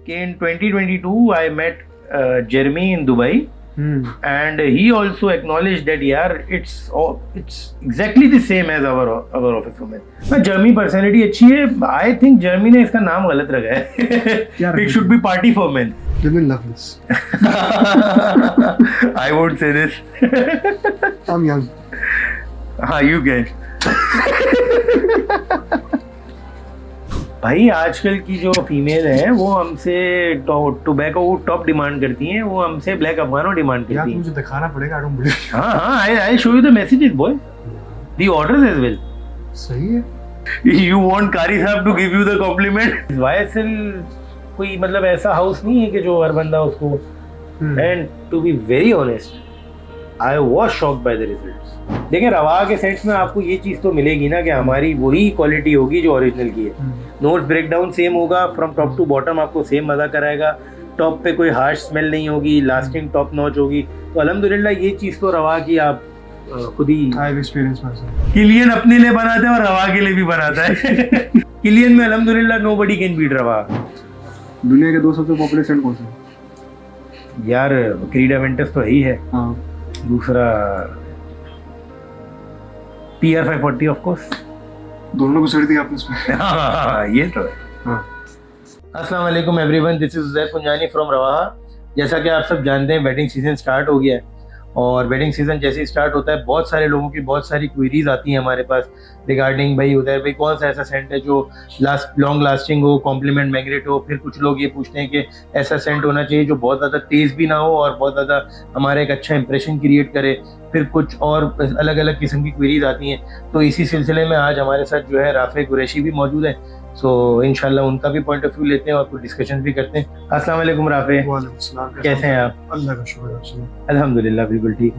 कि in 2022 I met Jeremy in Dubai. And he also acknowledged that it's exactly the same as our office women. But Jeremy personality अच्छी है. I think Jeremy ने इसका नाम गलत रखा है. It should be party for men. Women love this. I won't say this. I'm young. हाँ, you can. भाई आजकल की जो फीमेल है वो हमसे टोबैको टॉप डिमांड करती हैं, वो हमसे ब्लैक अफगानो डिमांड करती हैं. यार मुझे दिखाना पड़ेगा, I don't believe. हाँ, I'll show you the messages boy, the orders as well. सही है. You want कारी साहब to give you the compliment. YSL कोई मतलब ऐसा हाउस नहीं है कि जो हर बंदा उसको. And to be very honest, I was shocked by the results. देखिए रवा के सेट्स में आपको ये चीज़ तो मिलेगी ना कि हमारी वही क्वालिटी होगी जो ओरिजिनल की है. नोट्स ब्रेकडाउन सेम होगा, फ्रॉम टॉप टू बॉटम आपको सेम मज़ा कराएगा. टॉप पे कोई हार्श स्मेल नहीं होगी, लास्टिंग टॉप नॉच होगी. तो अल्हम्दुलिल्लाह ये चीज़ तो रवा की आप खुद ही एक्सपीरियंस पर्सन. किलियन अपने लिए बनाते हैं और रवा के लिए भी बनाता है. किलियन में अल्हम्दुलिल्लाह नोबडी कैन बीट रवा. दुनिया के 2 सबसे पॉपुलर सेंट कौन से? यार क्रीड एवेंटस तो ही है. हाँ. दूसरा PR 540 ऑफ कोर्स. दोनों को सड़ी थी आपने इसमें. हाँ, ये तो है. हाँ. अस्सलाम वालेकुम everyone, this is Zubair Punjani from Rawaha. जैसा कि आप सब जानते हैं वेडिंग सीजन स्टार्ट हो गया है और वेडिंग सीजन जैसे ही स्टार्ट होता है बहुत सारे लोगों की बहुत सारी क्वेरीज आती हैं हमारे पास रिगार्डिंग भाई उधर भाई कौन सा ऐसा सेंट है जो लॉन्ग लास्टिंग हो, कॉम्प्लीमेंट मैग्नेट हो. फिर कुछ लोग ये पूछते हैं कि ऐसा सेंट होना चाहिए जो बहुत ज़्यादा तेज़ भी ना हो और बहुत ज़्यादा हमारा एक अच्छा इंप्रेशन क्रिएट करे. फिर कुछ और अलग अलग किस्म की क्वेरीज आती हैं. तो इसी सिलसिले में आज हमारे साथ जो है राफे कुरैशी भी मौजूद है. सो इंशाल्लाह उनका भी पॉइंट ऑफ व्यू लेते हैं और कुछ डिस्कशन भी करते हैं. अस्सलाम वालेकुम राफे, कैसे हैं आप? अल्लाह का शुक्र. अल्हम्दुलिल्लाह बिल्कुल ठीक.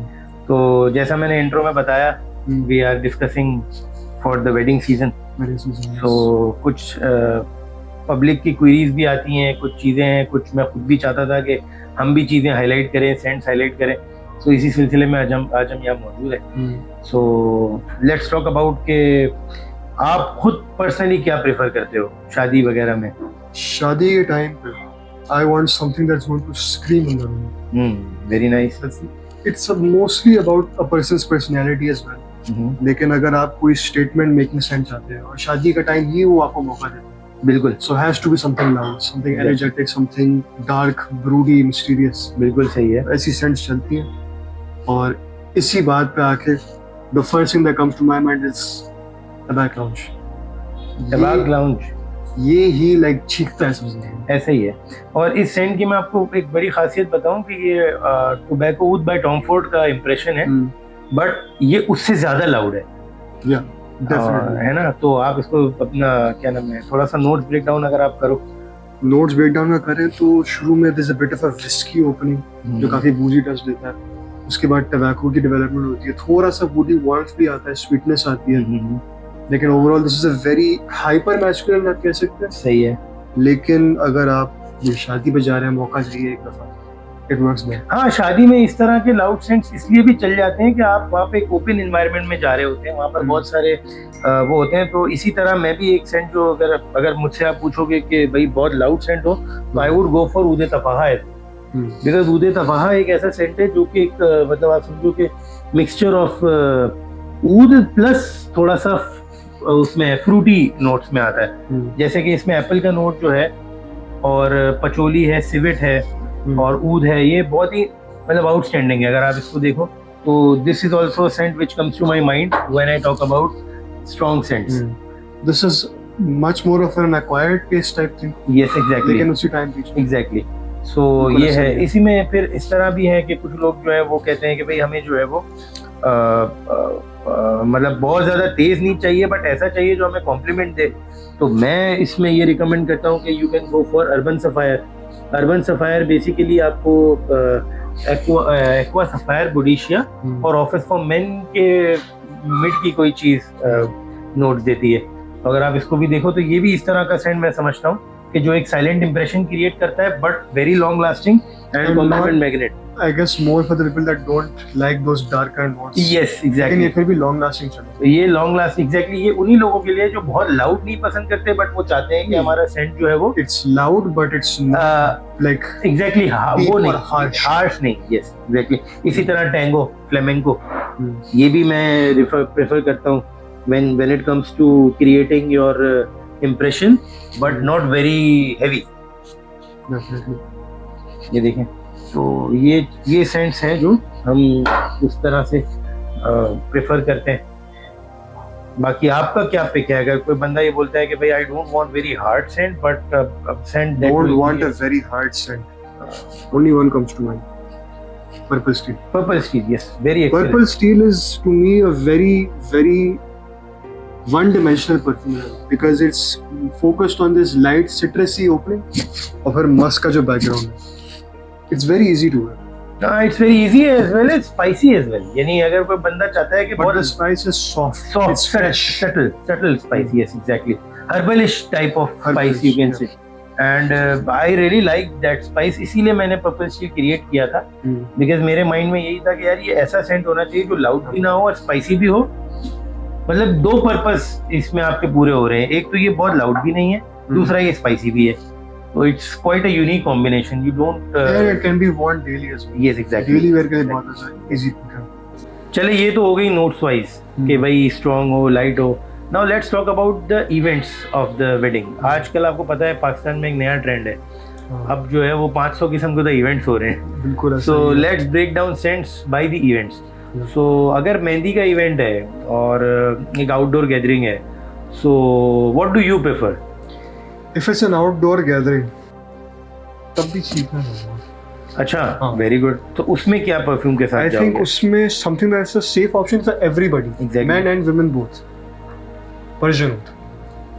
तो जैसा मैंने इंट्रो में बताया we are discussing for the wedding season. तो कुछ पब्लिक की क्वेरीज भी आती हैं, कुछ चीज़ें हैं, कुछ मैं खुद भी चाहता था कि हम भी चीज़ें हाईलाइट करें, सेंट्स हाईलाइट करें. तो इसी सिलसिले में आज हम यहाँ मौजूद हैं. सो लेट्स टॉक अबाउट के आप खुद पर्सनली क्या प्रेफर करते हो शादी वगैरह में? शादी के टाइम पे I want something that's going to scream in the room. Very nice. It's mostly about a person's personality as well. लेकिन अगर आप कोई स्टेटमेंट मेकिंग सेंट चाहते हैं और शादी का टाइम ही वो आपको मौका देता है. बिल्कुल. So has to be something loud, something energetic, something dark, broody, mysterious. बिल्कुल सही है. ऐसी सेंट्स चलती हैं. और इसी बात पे आके the first thing that comes to my mind is tobacco lounge. tobacco lounge ये ही लाइक चीखता है समझे. ऐसा ही है. और इस सेंट की मैं आपको एक बड़ी खासियत बताऊं कि ये टोबैको ऊद बाय टॉम फोर्ड का इंप्रेशन है बट ये उससे ज्यादा लाउड है. है ना. तो आप इसको अपना क्या नाम है थोड़ा सा नोट्स ब्रेकडाउन अगर आप करो. नोट्स ब्रेकडाउन में करें तो शुरू में there's a bit of a whiskey opening जो काफी बूजी टच देता है. उसके बाद टबैको की डेवलपमेंट होती है, थोड़ा सा वुडी वार्मथ भी आता है, स्वीटनेस आती है. लेकिन overall this is a very hyper masculine आप कह सकते हैं. सही है. लेकिन अगर आप ये शादी पे जा रहे हैं मौका चाहिए एक दफा, इट वर्क्स बेटर. हाँ, शादी में इस तरह के लाउड सेंट्स इसलिए भी चल जाते हैं कि आप वहाँ पे एक ओपन एनवायरनमेंट में जा रहे होते हैं, वहाँ पर बहुत सारे वो होते हैं. तो इसी तरह मैं भी एक सेंट जो अगर मुझसे आप पूछोगे कि भाई बहुत लाउड सेंट हो तो I would go for oud Tuffaha. Because oud Tuffaha एक ऐसा सेंट है जो कि एक मतलब आप समझो कि मिक्सचर ऑफ ऊद प्लस थोड़ा सा उसमें फ्रूटी नोट्स में आता है. जैसे कि इसमें एप्पल का नोट जो है और पचोली है, सिविट है और ऊद है. ये बहुत ही मतलब आउटस्टैंडिंग है. अगर आप इसको देखो तो this is also a scent which comes to my mind when I talk about strong scents. This is much more of an acquired taste type thing. Yes exactly. लेकिन उसी टाइम पे एग्जैक्टली. सो ये है. इसी में फिर इस तरह भी है कि कुछ लोग जो है वो कहते हैं कि भाई हमें जो है वो मतलब बहुत ज़्यादा तेज़ नहीं चाहिए बट ऐसा चाहिए जो हमें कॉम्प्लीमेंट दे. तो मैं इसमें ये रिकमेंड करता हूँ कि you can go for urban sapphire. Urban sapphire basically आपको एक्वा सफायर बोडिशिया और ऑफिस फॉर मेन के मिड की कोई चीज़ नोट देती है. तो अगर आप इसको भी देखो तो ये भी इस तरह का सेंट मैं समझता हूँ कि जो एक साइलेंट इंप्रेशन क्रिएट करता है but very long lasting and And compliment not- magnet. I guess more for the people that don't like those darker notes. Yes, लेकिन exactly. ये फिर भी long lasting चलेगा. ये लॉन्ग लास्ट एग्जैक्टली ये उन्हीं लोगों के लिए जो बहुत लाउड नहीं पसंद करते बट वो चाहते हैं कि नहीं। हमारा सेंट जो है वो It's loud, but it's not like exactly Deep वो और नहीं harsh. हार्श नहीं. Yes exactly. इसी तरह टैंगो फ्लेमेंको ये भी मैं प्रेफर करता हूँ when it comes to creating your impression but not very heavy. definitely. ये देखें तो ये सेंट्स हैं जो हम उस तरह से प्रेफर करते हैं. बाकी आपका क्या पिक है? अगर कोई बंदा ये बोलता है कि भाई I don't want very hard scent but scent that Don't want a very hard scent. Only one comes to mind. Purple steel. Purple steel. Yes very excellent. Purple steel is to me a very one-dimensional perfume because it's focused on this light citrusy opening और फिर musk का जो background है. It's very easy to wear. It's very easy as well as spicy as well. यानी अगर कोई बंदा चाहता है कि But बहुत the spice is soft. soft, It's fresh. subtle spicy. Yes, exactly. Herbalish type of Herbalish, spice you can yeah. say. And I really like that spice. इसीलिए मैंने पर्पल स्टील क्रिएट किया था Hmm. बिकॉज मेरे mind में यही था कि यार ये ऐसा सेंट होना चाहिए जो लाउड भी ना हो और स्पाइसी भी हो. मतलब दो पर्पस इसमें आपके पूरे हो रहे हैं. एक तो ये बहुत लाउड भी नहीं है, दूसरा ये स्पाइसी भी है. तो it's quite a unique combination. You don't And it can be worn daily as well. Yes exactly. Daily wear के लिए बहुत अच्छा है. Easy to wear. चले ये तो हो गई नोट्स वाइज कि भाई स्ट्रॉन्ग हो लाइट हो. Now let's talk about the events of the wedding. आजकल आपको पता है पाकिस्तान में एक नया ट्रेंड है. अब जो है वो 500 किस्म के तो इवेंट्स हो रहे हैं. बिल्कुल ऐसा सो ही है. Let's break down scents by the events. Yeah. So अगर मेहंदी का इवेंट है और एक आउटडोर गैदरिंग है, so what do you prefer? If it's an outdoor gathering, तब भी cheap है. अच्छा, हाँ. Very good. तो उसमें क्या परफ्यूम के I साथ think जाओगे? उसमें something that's a safe option for everybody, Exactly. men and women both. Persian oud.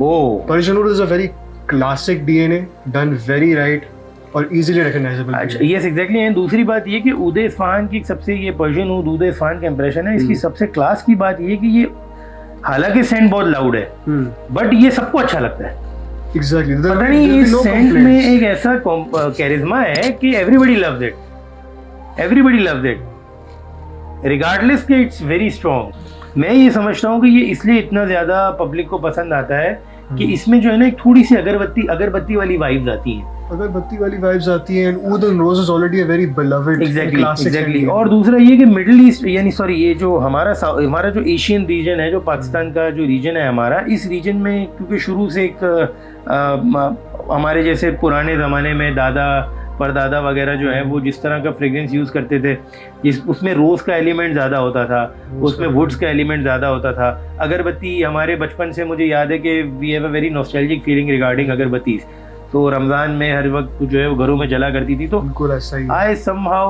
Oh Persian oud is a very classic DNA, done very right और easily recognizable. अच्छा, yes exactly. And दूसरी बात ये कि ऊद Isfahan की सबसे ये Persian ऊद Isfahan का इंप्रेशन है. इसकी सबसे क्लास की बात ये कि ये हालांकि सेंट बहुत लाउड है बट ये सबको अच्छा लगता है. Exactly. पता नहीं इस सेंट में एक ऐसा कैरिज्मा है कि everybody loves it. Everybody loves it regardless कि इट्स वेरी स्ट्रॉन्ग. मैं ये समझता हूँ कि ये इसलिए इतना ज्यादा पब्लिक को पसंद आता है कि इसमें जो है ना एक थोड़ी सी अगरबत्ती वाली वाइब्स आती हैं. अगरबत्ती वाली वाइब्स आती हैं. Oud and rose is already a very beloved classic. Exactly. और दूसरा ये कि मिडिल ईस्ट यानी सॉरी ये जो हमारा जो एशियन रीजन है, जो पाकिस्तान का जो रीजन है हमारा, इस रीजन में क्योंकि शुरू से एक हमारे जैसे पुराने ज़माने में दादा परदादा वगैरह जो है वो जिस तरह का फ्रेग्रेंस यूज़ करते थे, उसमें रोज़ का एलिमेंट ज़्यादा होता था, उसमें वुड्स का एलिमेंट ज़्यादा होता था. अगरबत्ती हमारे बचपन से मुझे याद है कि we have a very nostalgic feeling regarding अगरबत्तीज. तो रमज़ान में हर वक्त जो है वो घरों में जला करती थी. तो बिल्कुल ऐसा ही. I somehow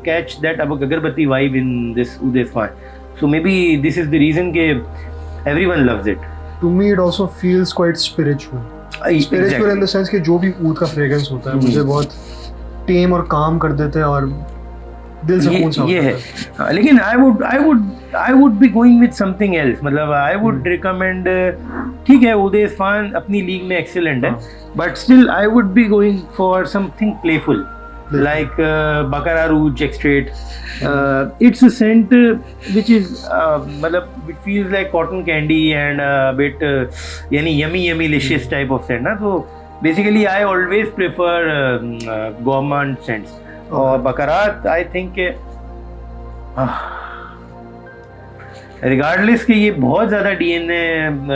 catch that agarbatti vibe in this Oud Isfahan. So maybe this is the reason कि everyone loves it. To me it also feels quite spiritual. Spiritual in the sense कि जो भी ऊद का फ्रेग्रेंस होता है मुझे बहुत टेम और काम कर देते हैं और दिल सुकून सा ये होता है. है. हाँ, लेकिन I would be going with something else. मतलब I would recommend ठीक है Oud Isfahan अपनी लीग में एक्सीलेंट है but still I would be going for something playful like Baccarat Rouge extrait. It's a scent which is मतलब it feels like cotton candy and a bit यानी yummy delicious type of scent ना. तो basically I always prefer gourmand scents. और Baccarat I think regardless कि ये बहुत ज़्यादा DNA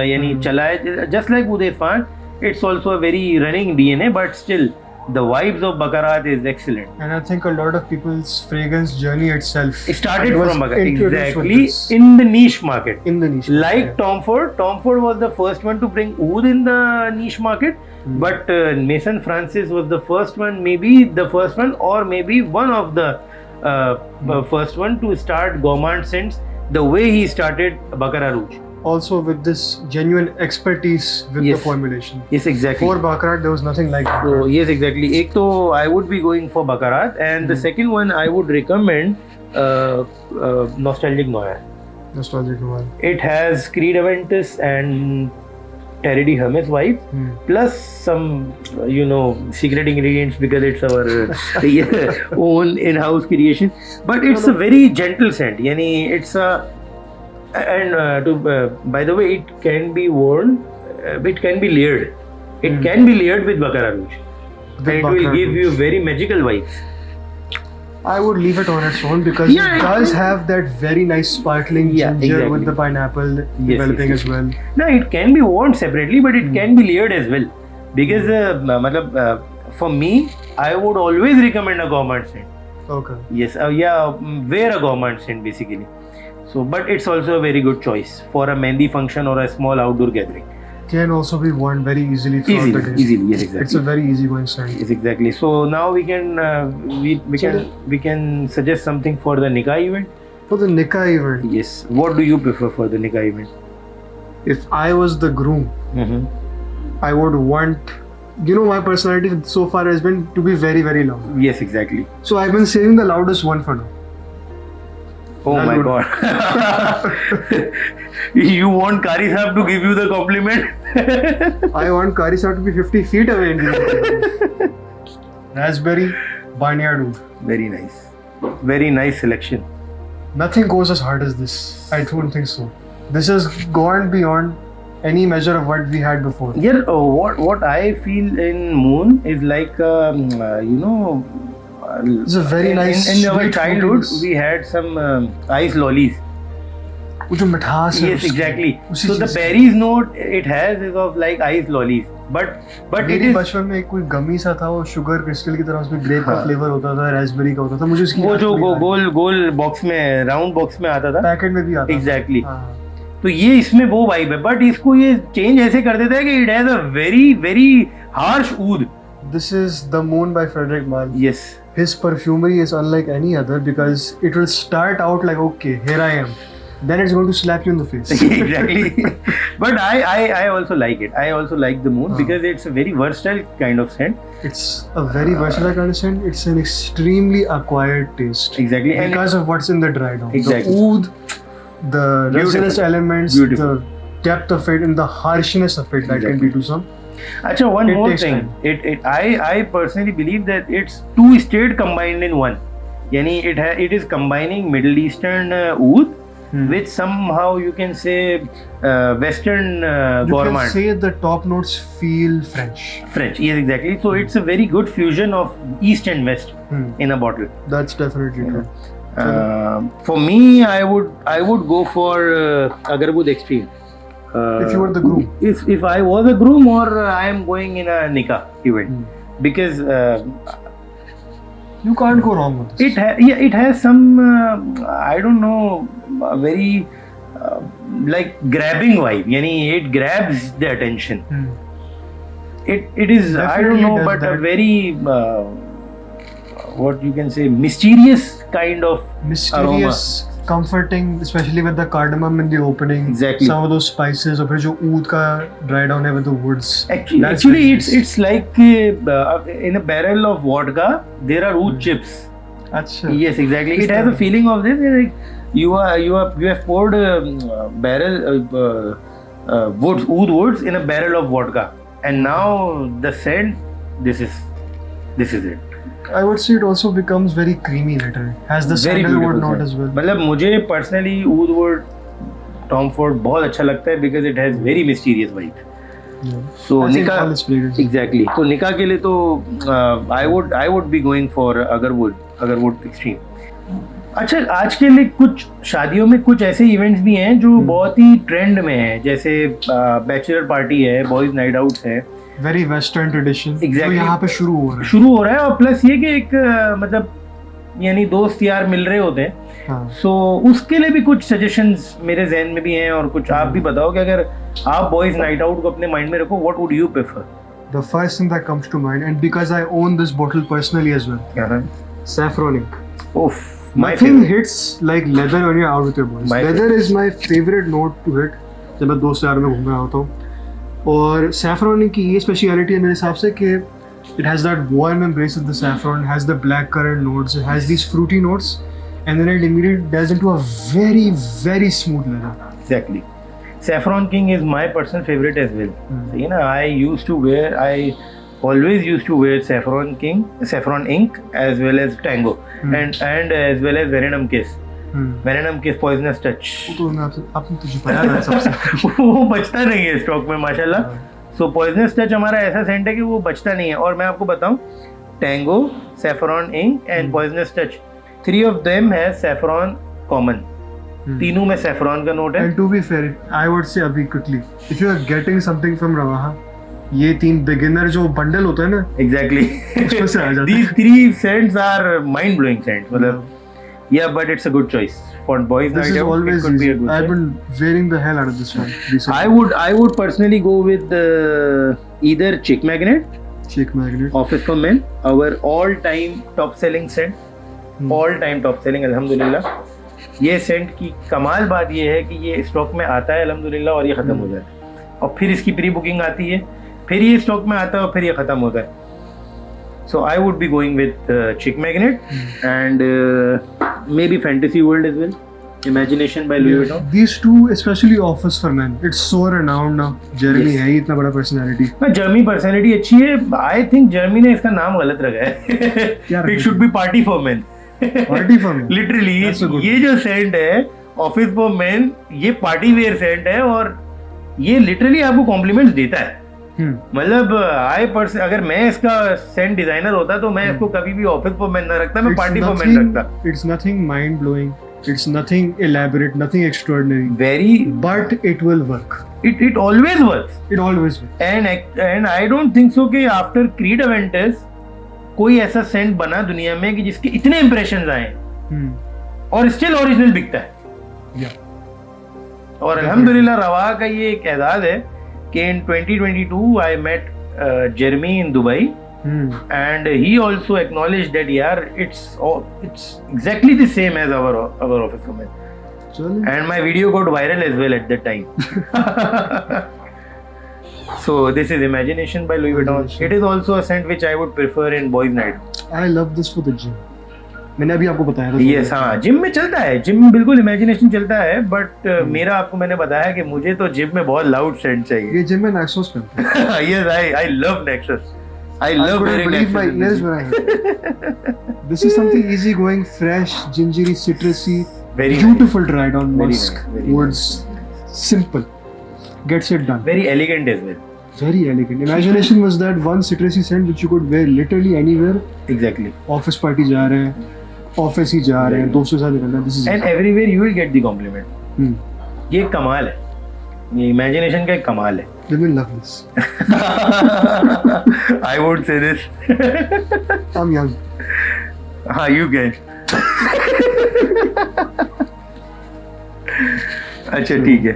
यानी चला है just like Oud Isfahan. It's also a very running DNA, but still the vibes of Baccarat is excellent. And I think a lot of people's fragrance journey itself It started was from Baccarat, introduced exactly, with this. in the niche market. In the niche. Like Yeah. Tom Ford was the first one to bring oud in the niche market, but Mason Francis was the first one, maybe the first one, or maybe one of the first one to start gourmand scents the way he started Baccarat Rouge. Also with this genuine expertise with Yes. the formulation. Yes, exactly. For Baccarat there was nothing like that. So yes, exactly. एक तो I would be going for Baccarat, and the second one I would recommend Nostalgic Noir. Nostalgic Noir. It has Creed Aventus and Terry hummus vibe, plus some, secret ingredients because it's our own in-house creation. But it's a very gentle scent. Yani it's a, and by the way, it can be worn, it can be layered. It can be layered with Baccarat Rouge. And it will give you very magical vibes. I would leave it on its own because it does have that very nice sparkling ginger with the pineapple developing as well. No, it can be worn separately, but it can be layered as well. Because for me, I would always recommend a gourmand scent. Okay. Yes, wear a gourmand scent basically. So, but it's also a very good choice for a mehndi function or a small outdoor gathering. Can also be worn very easily throughout the day. Easily, yes, exactly. It's a very easy going scent. Yes, exactly. So now we can we can suggest something for the nikah event. For the nikah event. Yes. What do you prefer for the nikah event? If I was the groom, I would want, my personality so far has been to be very, very loud. Yes, exactly. So I've been saving the loudest one for now. Oh my God. You want Kari Saab to give you the compliment? I want Kari Saab to be 50 feet away. Raspberry Barnyard Oud. Very nice. Very nice selection. Nothing goes as hard as this. I don't think so. This has gone beyond any measure of what we had before. Yeah, what I feel in Moon is like, it's a very nice. In our childhood, we had some ice lollies. Yes, exactly. So the berries note it has is of like ice lollies, but मेरे बचपन में कोई गमी सा था, वो sugar crystal की तरह उसमें ग्रेप का फ्लेवर होता था, रास्पबेरी का होता था, मुझे उसकी वो जो गोल बॉक्स में, राउंड बॉक्स में आता था, पैकेट में भी आता था. Exactly. तो ये इसमें वो वाइब है, बट इसको ये चेंज ऐसे कर देता है कि it has a very very harsh oud. This is The Moon by Frederic Malle. Yes. His perfumery is unlike any other because it will start out like, okay, here I am. Then it's going to slap you in the face. Exactly. But I also like it. I also like The Moon because it's a very versatile kind of scent. It's a very versatile kind of scent. It's an extremely acquired taste. Exactly. Because of what's in the dry down. Exactly. The oud, the resinous elements, the depth of it, and the harshness of it that can be to some. Achha, one more thing. I personally believe that it's two states combined in one. Yani it is combining Middle Eastern oud with somehow you can say Western gourmand. You can say the top notes feel French. French, yes, exactly. So it's a very good fusion of East and West in a bottle. That's definitely true. For me, I would go for Agarwood Extreme. If you were the groom. If I was a groom or I am going in a nikah event, because you can't go wrong with this. It has some I don't know, very like grabbing vibe. Yani it grabs the attention. It is definitely, I don't know, but that. A very what you can say, mysterious kind of aroma. Comforting, especially with the cardamom in the opening. Exactly. Some of those spices, और फिर जो oud का dry down है with the woods. Actually, it's like in a barrel of vodka, there are oud chips. Achha. Yes, exactly. It has a feeling of this. Like you have poured barrel oud woods in a barrel of vodka, and now the scent. This is it. I would say it also becomes very creamy later. Has the sandalwood note as well. मतलब मुझे personally oud wood Tom Ford बहुत अच्छा लगता है because it has very mysterious vibe. So nikah exactly. तो nikah के लिए तो I would be going for Agarwood Extreme. अच्छा, आज के लिए कुछ शादियों में कुछ ऐसे इवेंट्स भी हैं जो बहुत ही ट्रेंड में हैं, जैसे बैचलर पार्टी है, बॉयज नाइट आउट्स है. Very western tradition. एग्जैक्टली. यहाँ पे शुरू हो रहा है और प्लस ये कि एक मतलब यानी दोस्त यार मिल रहे होते हैं. सो उसके लिए भी कुछ सजेशंस मेरे जहन में भी हैं, और कुछ आप भी बताओ कि अगर आप बॉयज नाइट आउट को अपने माइंड में रखो, what would you prefer? The first thing that comes to mind, and because I own this bottle personally as well, saffronic. Oof. Nothing hits like leather when you're out with your boys. Leather is my favorite note to hit जब मैं दोस्त यार में घूम रहा होता हूँ. और saffron की ये स्पेशलिटी है मेरे हिसाब से कि it has that warm embrace of the saffron, has the black currant notes, it has these fruity notes, and then it immediately delves into a very very smooth leather. Exactly. Saffron King is my personal favorite as well. So, you know, I always used to wear Saffron King, Saffron Ink, as well as Tango, and as well as Venom Kiss. Venom Kiss Poisonous Touch. वो तो आपने तो छुपाया था सबसे। वो बचता नहीं है स्टॉक में माशाल्लाह। सो Poisonous Touch हमारा ऐसा सेंट है कि वो बचता नहीं है। और मैं आपको बताऊं, Tango, Saffron Ink and Poisonous Touch, 3 of them has saffron common. तीनों में saffron का नोट है। And to be fair, I would say अभी quickly, if you are getting something from Ravaha, ये 3 beginner जो bundle होता है ना, Exactly. उसमें से आ जाता है। These 3 scents are mind blowing scents. मतलब, yeah, but it's a good choice for boys This night is out. always It could be a easy. good I've choice. been wearing the hell out of this one recently. I would personally go with either Chick Magnet, Chick Magnet. Office for Men, our all time top selling scent. All time top selling अल्हम्दुलिल्लाह। ये Saint की कमाल बात ये है कि ये stock में आता है अल्हम्दुलिल्लाह और ये ख़त्म हो जाता है, और फिर इसकी प्री बुकिंग आती है, फिर ये स्टॉक में आता है और फिर ये ख़त्म होता है। So I would be going with chic magnet and maybe fantasy world as well, imagination by Louis Vuitton. These two, especially Office for Men, it's so renowned now. Jeremy है ही इतना बड़ा personality. जर्मी पर्सनैलिटी अच्छी है। I think जर्मी ने इसका नाम गलत रखा है। It should be party for main. Party for Men. Literally That's a good ये जो सेंट है ऑफिस फॉर मेन, ये पार्टी वेयर सेंट है और ये लिटरली आपको कॉम्प्लीमेंट्स देता है। मतलब अगर मैं इसका सेंट डिजाइनर होता तो मैं इसको कभी भी ऑफिस फॉर मेन ना रखता, मैं पार्टी फॉर मेन रखता। It's nothing mind blowing. It's nothing elaborate, nothing extraordinary. Very, But it will work. it always works. It always works. And I don't think so कि after creed अवेंटस कोई ऐसा Saint बना दुनिया में कि जिसके इतने इंप्रेशंस आए और स्टिल ओरिजिनल बिकता है। और अल्हम्दुलिल्लाह रवा का ये एक एजाज है कि in 2022 I met Jeremy in Dubai and he also acknowledged that it's exactly the same as our office woman, and my video got viral as well at that time. So this is Imagination by Louis Vuitton. It is also a scent which I would prefer in boys night. I love this for the gym. मैंने अभी आपको बताया था। Yes, हाँ, gym में चलता है, gym में बिल्कुल इमेजिनेशन चलता है, बट मेरा आपको मैंने बताया कि मुझे तो जिम में बहुत लाउड सेंट चाहिए। ये जिम में Naxos पहनते हैं। Yes, I love Nexus. I love wearing believe my Nexus. ears when I heard it. This is something easy going, fresh, gingery, citrusy, Very beautiful dry down Very musk. nice, very Words simple, gets it done. very elegant as well. Very elegant. Imagination was that one citrusy scent which you could wear literally anywhere. Exactly. Office party जा रहे हैं, office ही जा रहे हैं, दोस्तों के साथ निकलना है. This is And everywhere you will get the compliment. ये कमाल है, ये इमेजिनेशन का एक कमाल है। Let me love this. I would say this. I'm young. हाँ, you can. अच्छा ठीक है।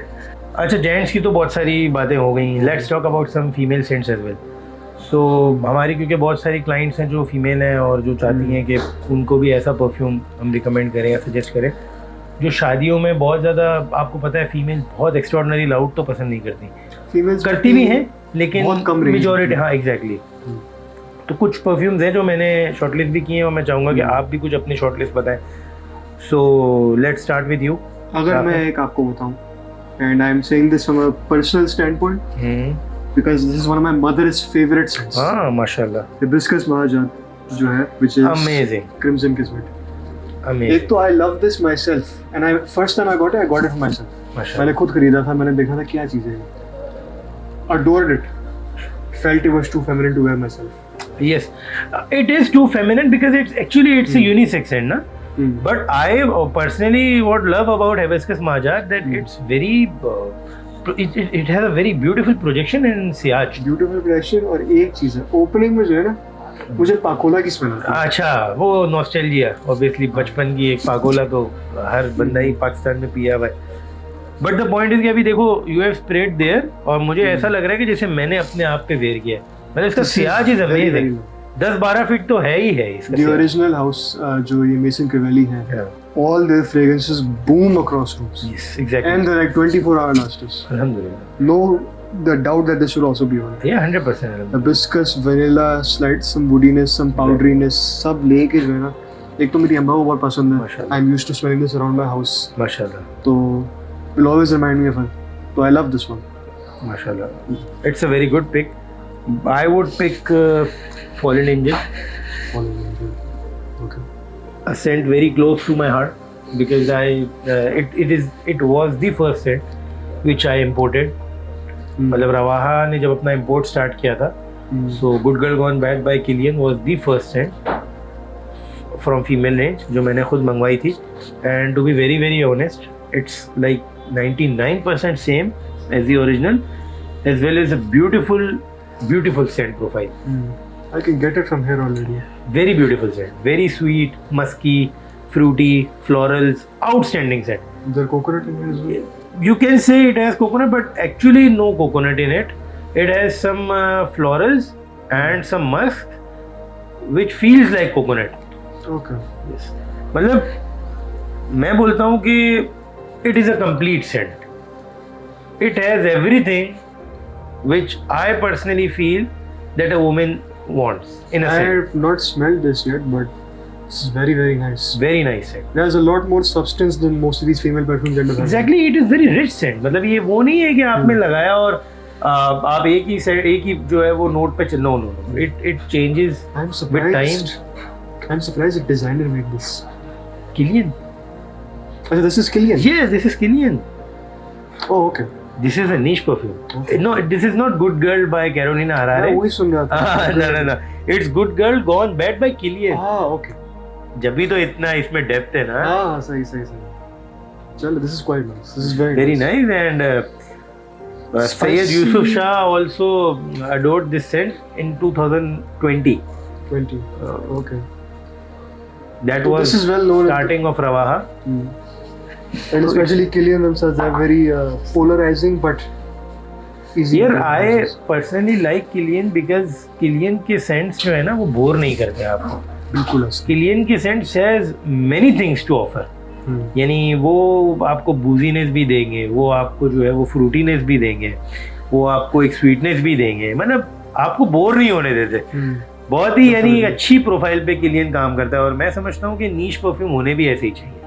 अच्छा, जेंट्स की तो बहुत सारी बातें हो गई। Let's talk about some female scents as well. So हमारी क्योंकि बहुत सारी क्लाइंट्स हैं जो फीमेल हैं और जो चाहती हैं कि उनको भी ऐसा परफ्यूम हम रिकमेंड करें या सजेस्ट करें जो शादियों में बहुत ज़्यादा, आपको पता है फीमेल बहुत एक्स्ट्रॉर्डनरी लाउड तो पसंद नहीं करती, Females करती भी हैं लेकिन बहुत कम range मेजॉरिटी। में। हाँ, एग्जैक्टली। तो कुछ परफ्यूम्स हैं जो मैंने शॉर्टलिस्ट भी किए हैं और मैं चाहूँगा कि आप भी कुछ अपनी शॉर्टलिस्ट बताएं। So let's start with you. अगर मैं एक आपको बताऊं, and I'm saying this from a personal standpoint because this is one of my mother's favorite scents. हाँ, माशाल्लाह, Hibiscus Mahajat जो है, which is amazing, Crimson Kismet. Amazing, एक तो I love this myself and I first time I got it for myself. माशाल्लाह। मैंने खुद खरीदा था, मैंने देखा था क्या चीज़ है, adored it, felt it was too feminine to wear myself. Yes, it is too feminine because it's a unisex scent, na? But I personally what love about Hibiscus Mahajat that it's very it has a very beautiful projection and sillage. Beautiful projection और एक चीज़ है, opening में जो है ना, मुझे पाकोला की smell आती है। अच्छा, वो नॉस्टैल्जिया, ऑब्वियसली बचपन की एक पागोला तो हर बंदा ही पाकिस्तान में पिया हुआ है। बट द पॉइंट इज कि अभी देखो यू हैव स्प्रेड देयर और मुझे ऐसा लग रहा है कि जैसे मैंने अपने आप पे वेयर किया है। मतलब इसका सियाज इज अमेजिंग। 10-12 फीट तो है ही है इसका। The original house जो ये Mason Crivelli है, all their fragrances boom across rooms. Yes, exactly. And they're like 24-hour lasters. Alhamdulillah. No, the doubt that this should also be on it. Yeah, 100%. Hibiscus, vanilla, slight some woodiness, some powderiness, सब लेके जो है ना, एक तो मेरी अम्मा को बहुत पसंद है. माशाल्लाह. I'm used to smelling this around my house. माशाल्लाह. तो will always remind me of her. तो I love this one. Mashallah. It's a very good pick. I would pick Fallen Angel, Okay. a scent very close to my heart because it was the first scent which I imported. मतलब रवाहा ने जब अपना import start किया था, so Good Girl Gone Bad by Kilian was the first scent from female range जो मैंने खुद मंगवाई थी. And to be very very honest, it's like 99% same as the original, as well as a beautiful scent profile. I can get it from here already. Very beautiful scent, very sweet, musky, fruity, florals, outstanding scent. Is there coconut in here as well? You can say it has coconut, but actually no coconut in it. It has some florals and some musk, which feels like coconut. Okay. Yes. मतलब मैं बोलता हूँ कि it is a complete scent. It has everything which I personally feel that a woman wants in a I scent. have not smelled this yet, but this is very, very nice. Very nice scent. There's a lot more substance than most of these female perfumes that have. Exactly, it is very rich scent. मतलब ये वो नहीं है कि आपने लगाया और आप एक ही जो है वो नोट पे चल. No. It changes I'm with surprised. time. I'm surprised the designer made this. Kilian. Okay, this is Kilian. Yes, this is Kilian. Oh, okay. This is a niche perfume. Okay. No, this is not Good Girl by Carolina Herrera. मैं वही सुन रहा था. No. It's Good Girl Gone Bad by Kilian. Okay. जब भी तो इतना इसमें depth है ना. हाँ, सही. चलो, this is quite nice. This is very nice and Syed Yusuf Shah also adored this scent in 2020. 20. Okay. That So was this is well known. starting of Ravaha. And especially Kilian themselves, they're very polarizing but easy. Here I personally like Kilian because Kilian के scents जो है ना वो bore नहीं करते आपको. बिल्कुल ऐसा. Kilian के scents has many things to offer. यानी वो आपको बूजीनेस भी देंगे, वो आपको जो है वो फ्रूटीनेस भी देंगे, वो आपको एक स्वीटनेस भी देंगे. मतलब आपको बोर नहीं होने देते. बहुत ही यानी अच्छी प्रोफाइल पे किलियन काम करता है और मैं समझता हूँ कि नीश परफ्यूम होने भी ऐसे ही चाहिए.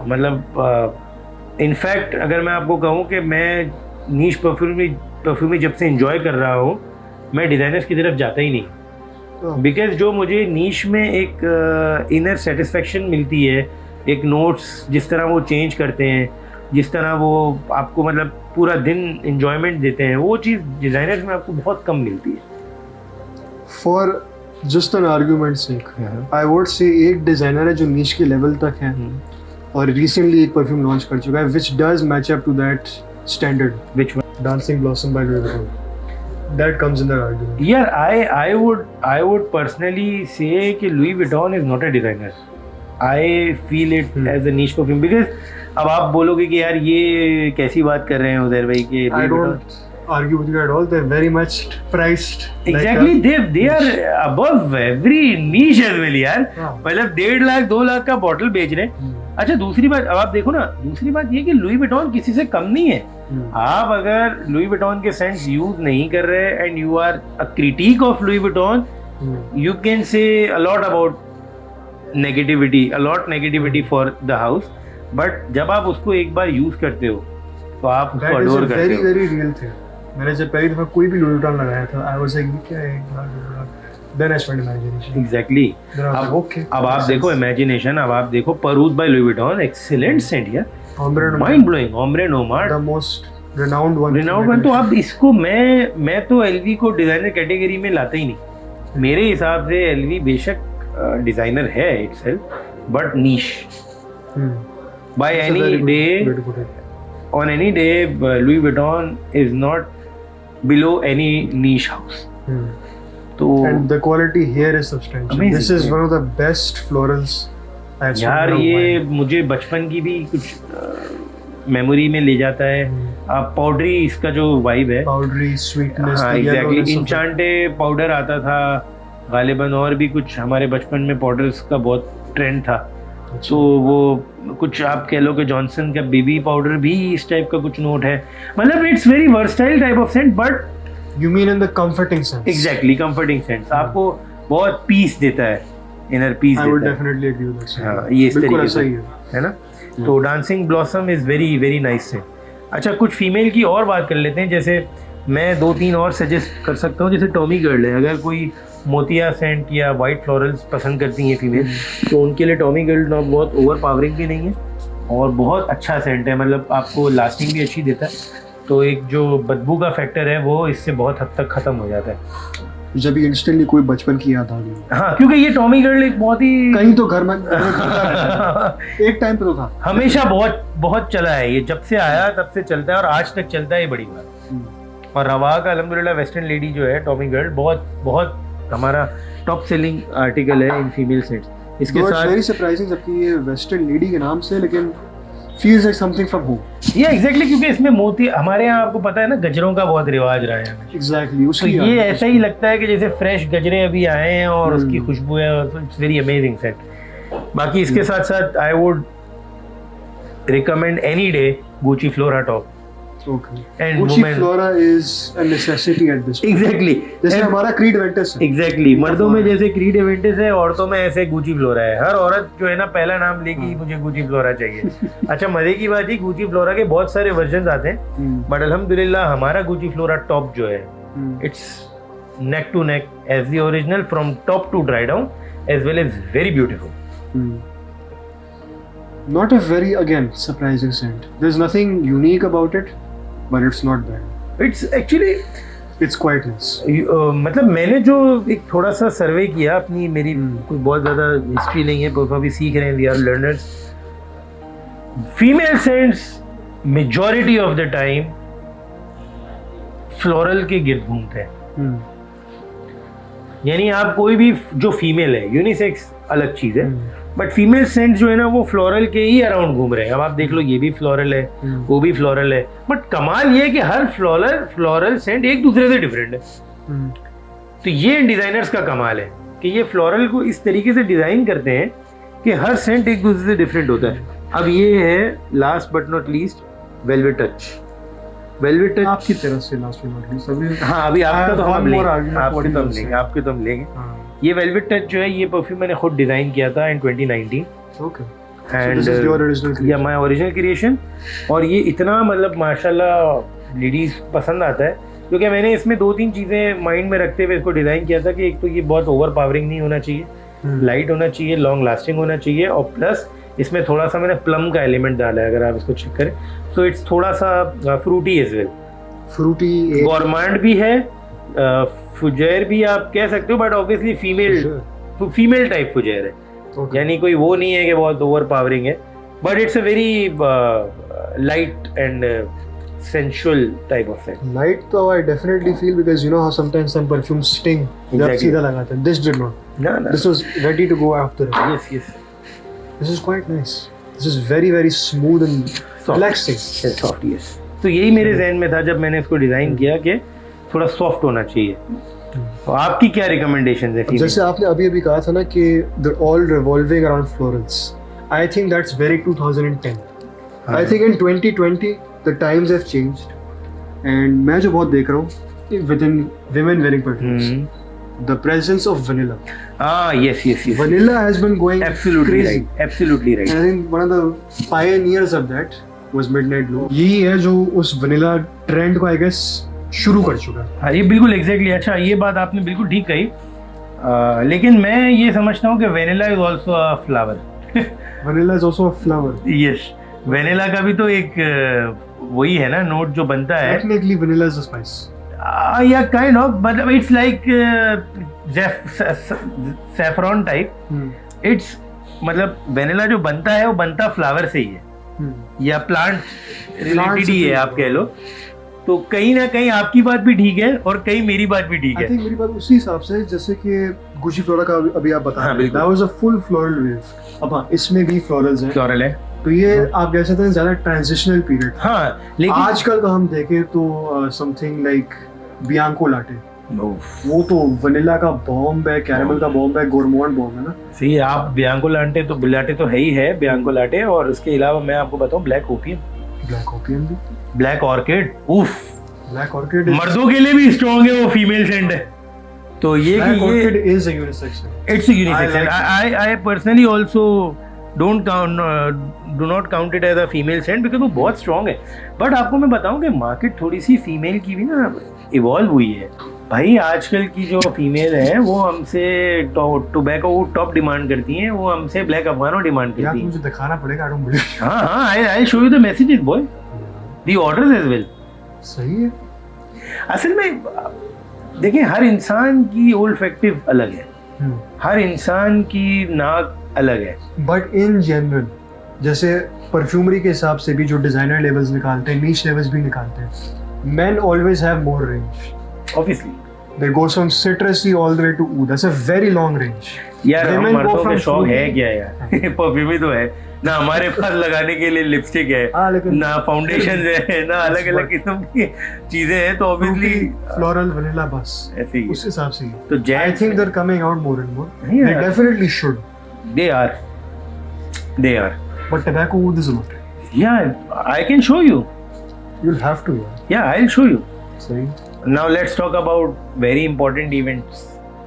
मतलब इनफैक्ट अगर मैं आपको कहूँ कि मैं नीश परफ्यूम जब से एंजॉय कर रहा हूँ, मैं डिज़ाइनर्स की तरफ जाता ही नहीं. बिकॉज जो मुझे नीश में एक इनर सेटिस्फेक्शन मिलती है, एक नोट्स जिस तरह वो चेंज करते हैं, जिस तरह वो आपको मतलब पूरा दिन एंजॉयमेंट देते हैं, वो चीज़ डिज़ाइनर्स में आपको बहुत कम मिलती है. For just an argument's sake, I would say एक डिजाइनर है जो नीश के लेवल तक है और रिसेंटली एक परफ्यूम लॉन्च कर चुका है which does match up to that standard. Which one? Dancing Blossom by Louis Vuitton. That comes in that argument. Yeah, I would personally say कि Louis Vuitton is not a designer. I feel it as a niche perfume because अब आप बोलोगे कि यार ये कैसी बात कर रहे हैं उधर भाई कि I don't argue with you at all. They're very much priced. Exactly, they are above every niche as well यार. मतलब 1.5 लाख 2 लाख का बॉटल बेच रहे हैं. अच्छा दूसरी बात अब आप देखो ना, दूसरी बात ये कि लुई विटॉन किसी से कम नहीं है. आप अगर लुई विटॉन के सेंट्स यूज नहीं कर रहे and you are a critic of Louis Vuitton, you can say a lot about negativity for the house, but जब आप उसको एक बार यूज करते हो तो आप उसको अडोर करते हो. Very real thing. मैंने जब पहली दफा कोई भी लुई विटॉन लगाया था, आई वाज लाइक ये क्या है. Then I spent imagination. Exactly. अब आप देखो imagination, अब आप देखो Peruse by Louis Vuitton, excellent scent यार. Mind blowing. Ombre Nomad. The most renowned one. तो अब इसको मैं तो LV को डिजाइनर कैटेगरी में लाता ही नहीं. मेरे हिसाब से LV बेशक डिजाइनर है itself, but niche. By any day, on any day, Louis Vuitton is not below any niche house. तो and the quality here is substantial. Amazing. This is one of the best florals I've seen. यार ये मुझे बचपन की भी कुछ memory में ले जाता है. पाउडरी इसका जो वाइब है, पाउडरी स्वीटनेस. हाँ एग्जैक्टली. इंचांटे पाउडर आता था गालिबन, और भी कुछ हमारे बचपन में पाउडर्स का बहुत ट्रेंड था. तो वो कुछ आप कह लो कि जॉनसन का बेबी पाउडर भी इस टाइप का कुछ नोट है. मतलब it's very versatile type of scent. But You mean in the comforting sense? Exactly, comforting sense. आपको बहुत पीस देता है, इनर पीस देता है. I would definitely agree with that. हाँ, ये इस तरीके से है ना. तो dancing blossom is very very nice scent. अच्छा, कुछ फीमेल की और बात कर लेते हैं। जैसे मैं 2-3 और सजेस्ट कर सकता हूँ। जैसे टॉमी गर्ल है, अगर कोई मोतिया सेंट या वाइट फ्लोरल्स पसंद करती हैं फीमेल, तो उनके लिए टॉमी गर्ल ना बहुत ओवर पावरिंग भी नहीं है और बहुत अच्छा सेंट है, मतलब आपको लास्टिंग भी अच्छी देता है। तो एक जो बदबू का फैक्टर है वो इससे बहुत हद तक ख़त्म हो जाता है। जब इंस्टेंटली कोई बचपन की याद आ गई। हाँ, क्योंकि ये टॉमी गर्ल एक बहुत ही कहीं तो घर में एक टाइम पे तो था, हमेशा बहुत बहुत चला है ये, जब से आया तब से चलता है और आज तक चलता है, ये बड़ी बात। और रवा का अल्हम्दुलिल्लाह वेस्टर्न लेडी जो है टॉमी गर्ल बहुत बहुत हमारा टॉप सेलिंग आर्टिकल है इन फीमेल सेट्स। इसके साथ वेरी सरप्राइजिंग, जबकि ये वेस्टर्न लेडी के नाम से, लेकिन feels like something from home. ये एग्जैक्टली, क्योंकि इसमें मोती, हमारे यहाँ आपको पता है ना गजरों का बहुत रिवाज रहा है। Exactly, तो ये ऐसा ही लगता है कि जैसे फ्रेश गजरे अभी आए हैं और उसकी खुशबू है, और इट्स वेरी अमेजिंग सेट। बाकी इसके साथ साथ आई would recommend any day Gucci flora top. Okay. And Gucci women, Flora is a necessity at this point. Exactly जैसे हमारा क्रीड वेंटस है। एग्जैक्टली, मर्दों में जैसे क्रीड एवेंटिस है, औरतों में ऐसे गुची फ्लोरा है। हर औरत जो है ना पहला नाम लेगी मुझे गुची फ्लोरा चाहिए। अच्छा, मजे की बात है, गुची फ्लोरा के बहुत सारे वर्जन आते हैं, बट अल्हम्दुलिल्लाह हमारा गुची फ्लोरा टॉप जो है it's neck to neck as the original, from top to dry down, as well as very beautiful. Not a very, again, surprising scent. There's nothing unique about it, but it's not bad. It's actually It's quite nice. मतलब मैंने जो एक थोड़ा सा सर्वे किया अपनी, मेरी कोई बहुत ज़्यादा हिस्ट्री नहीं है, बस अभी सीख रहे हैं, we are learners. Female scents majority of the time floral के गिर्द घूमते हैं। यानी आप कोई भी जो फीमेल है, यूनिसेक्स अलग चीज़ है, बट फीमेल सेंट जो है ना वो फ्लोरल के ही अराउंड घूम रहे हैं। अब आप देख लो, ये भी फ्लोरल है, वो भी फ्लोरल है, बट कमाल ये है कि हर फ्लोरल सेंट एक दूसरे से डिफरेंट है। तो ये डिजाइनर्स का कमाल है कि ये फ्लोरल को इस तरीके से डिजाइन करते हैं कि हर सेंट एक दूसरे से डिफरेंट होता है। अब ये है last but not least velvet touch. Velvet touch आपकी तरफ से लास्ट बट नॉट लीस्ट अभी। हाँ, अभी आपका तो हम लेंगे, आपके तो हम लेंगे। ये वेलवेट टच जो है, ये परफ्यूम मैंने खुद डिजाइन किया था इन 2019। ओके, एंड या माय ओरिजिनल क्रिएशन। और ये इतना मतलब माशाल्लाह लेडीज पसंद आता है, क्योंकि मैंने इसमें 2-3 चीज़ें माइंड में रखते हुए इसको डिज़ाइन किया था कि एक तो ये बहुत ओवर पावरिंग नहीं होना चाहिए, लाइट होना चाहिए, लॉन्ग लास्टिंग होना चाहिए, और प्लस इसमें थोड़ा सा मैंने प्लम का एलिमेंट डाला है, अगर आप इसको चेक करें तो इट्स थोड़ा सा फ्रूटी एज वेल, फ्रूटी गॉर्मांड भी है, फुजैर भी आप कह सकते हो, बट ऑब्वियसली फीमेल टाइप फुजैर है। यानी कोई वो नहीं है कि बहुत ओवर पावरिंग है, but it's a very light and sensual type of scent. Light तो I definitely feel, because you know how sometimes some perfumes sting. जब सीधा लगाते हैं. This did not. No. This was ready to go after it. Yes. This is quite nice. This is very very smooth and relaxing. Soft, yes. तो यही मेरे जहन में था जब मैंने इसको डिजाइन किया कि थोड़ा सॉफ्ट होना चाहिए। तो आपकी क्या रिकमेंडेशन है? जैसे आपने अभी कहा था ना कि they're all revolving around florals. I think that's very 2010. I think in 2020 the times have changed, and मैं जो बहुत देख रहा हूँ within women wearing perfumes, the presence of vanilla. Yes. Vanilla has been going absolutely crazy. Absolutely right. And I think one of the pioneers of that was Midnight Blue. यही है जो उस vanilla trend को I guess शुरू कर चुका है। हाँ, ये बिल्कुल एग्जैक्टली। अच्छा, ये बात आपने बिल्कुल ठीक कही, लेकिन मैं ये समझता हूँ कि vanilla is also a flower. Vanilla is also a flower. Yes, vanilla का भी तो एक वही है ना नोट जो बनता है। Technically vanilla is a spice. या काइंड ऑफ, मतलब it's like saffron type. It's मतलब वेनिला जो बनता है वो बनता फ्लावर से ही है, या प्लांट रिलेटेड ही है आप कह लो। तो कहीं ना कहीं आपकी बात भी ठीक है और कहीं मेरी बात भी ठीक है। I think मेरी बात उसी हिसाब से जैसे कि गुची फ्लोरा का अभी आप बता रहे हैं, that was a full floral wave. अब हाँ, इसमें भी फ्लोरल्स हैं, फ्लोरल है, तो ये आप कह सकते हैं ज्यादा ट्रांजिशनल पीरियड। हाँ, लेकिन आजकल का हम देखें तो समथिंग लाइक बियांको लाटे, वो तो वनीला का बॉम्ब है, कैरेमल का बॉम्ब है, गोरमोंड बॉम्ब है ना। सी, आप बियांको लाटे तो है ही है, बियांको लाटे, और इसके अलावा मैं आपको बताऊं ब्लैक ओपियम भी, ब्लैक ऑर्किड। उफ, ब्लैक ऑर्किड मर्दों के लिए भी स्ट्रॉन्ग है, वो फीमेल सेंट है। तो ये कि ये is a unisex, it's a unisex. I personally also do not count it as a female scent because वो बहुत स्ट्रॉन्ग है. बट आपको मैं बताऊं कि मार्केट थोड़ी सी फीमेल की भी ना इवॉल्व हुई है भाई. आजकल की जो फीमेल है वो हमसे टोबैको टॉप डिमांड करती हैं, वो हमसे ब्लैक अफगानो डिमांड यार करती हैं. मुझे दिखाना पड़ेगा, आई डोंट बिलीव. हाँ, I show you the messages boy, the orders as well. सही है. असल में देखिए, हर इंसान की ओल्फैक्टिव अलग है, हर इंसान की नाक अलग है. बट इन जनरल जैसे परफ्यूमरी के हिसाब से भी जो डिजाइनर लेवल्स निकालते हैं, नीश लेवल्स भी निकालते हैं, men always have more range. Obviously. They goes from citrusy all the way to oud. That's a very long range. यार हम Women go मर्दों के from शौक है fruity- क्या यार? परफ्यूम ही तो है ना, हमारे पास लगाने के लिए लिपस्टिक है, हाँ, लेकिन ना फाउंडेशन है, ना अलग अलग किस्म की चीजें हैं. तो ऑब्वियसली फ्लोरल वनीला बस ऐसे ही उस हिसाब से ही. तो I gents think they're coming out more and more. नहीं They यार, definitely should. they are But tobacco oud is a lot. yeah, I can show you. You'll have to. Yeah, I'll show you. सही. Now let's talk about very important events.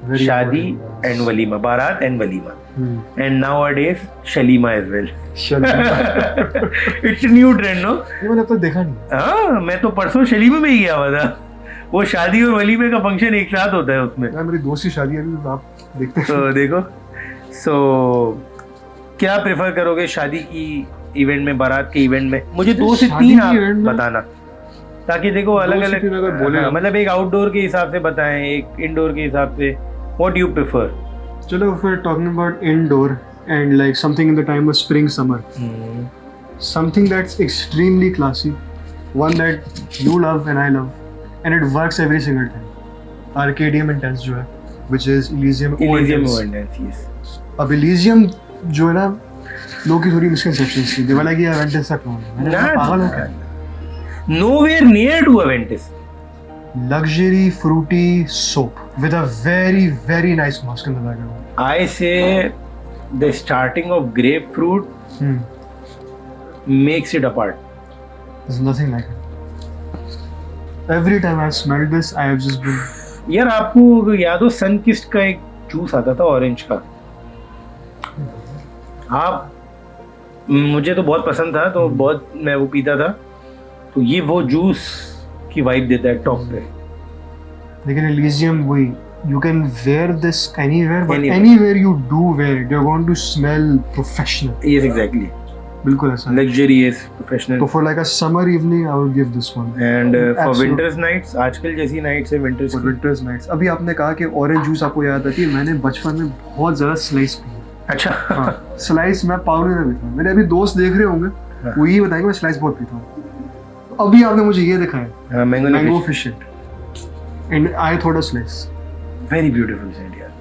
Very शादी important. and walima, barat and walima, Hmm. and nowadays shalima as well. चलो. It's a new trend, no? ये मैंने अब तक देखा नहीं. हाँ, मैं तो परसों शलीमे में ही गया हुआ था. वो शादी और वलीमे का फंक्शन एक साथ होता है उसमें. यार मेरी दोस्त की शादी है अभी, आप देखते हैं. तो देखो, सो क्या प्रेफर करोगे शादी की इवेंट में, बारात के इवेंट में? मुझे 2 से शादी 3 की आप event में? बताना, ताकि देखो अलग से अलग तीन अगर बोले आप। मतलब एक आउटडोर के हिसाब से बताएं, एक इंडोर के हिसाब से. What you prefer? चलो, if we're talking about indoor and like something in the time of spring summer, something that's extremely classy, one that you love and I love, and it works every single time. Arcadium Intense जो है, which is Elysium Elysium Intense. Intense, yes. अब Elysium जो है ना, लोगों की थोड़ी misconceptions थी. दे वर लाइक ये Aventus का क्लोन है. मैंने कहा, पागल हो क्या? Nowhere near to Aventus. Luxury fruity soap with a very very nice mask in the background. I say the starting of grapefruit makes it apart. There's nothing like it. Every time I've smelled this, I have just been. यार आपको याद हो Sunkist का एक juice आता था orange का? आप, मुझे तो बहुत पसंद था, तो बहुत मैं वो पीता था. तो ये वो जूस की वाइब देता है टॉप पे. लेकिन Elysium वही, you can wear this anywhere, but Anywhere. anywhere you do wear it, you're going to smell professional. Yes, exactly. बिल्कुल ऐसा है. Luxurious, professional. तो for like a summer evening, I would give this one. And for Absolute. winter's nights, आजकल जैसी nights है winters For की. winter's nights. अभी आपने कहा कि ऑरेंज जूस आपको याद आती है. मैंने बचपन में बहुत ज्यादा स्लाइस पी. अच्छा. हाँ, स्लाइस मैं पाउडर में पीता हूँ. मेरे अभी दोस्त देख रहे होंगे, हाँ. वो यही बताएंगे मैं स्लाइस बहुत पीता हूँ. अभी आपने मुझे ये दिखाया, हाँ, mango mango fish. Fish and I thought a slice. Very beautiful scent यार.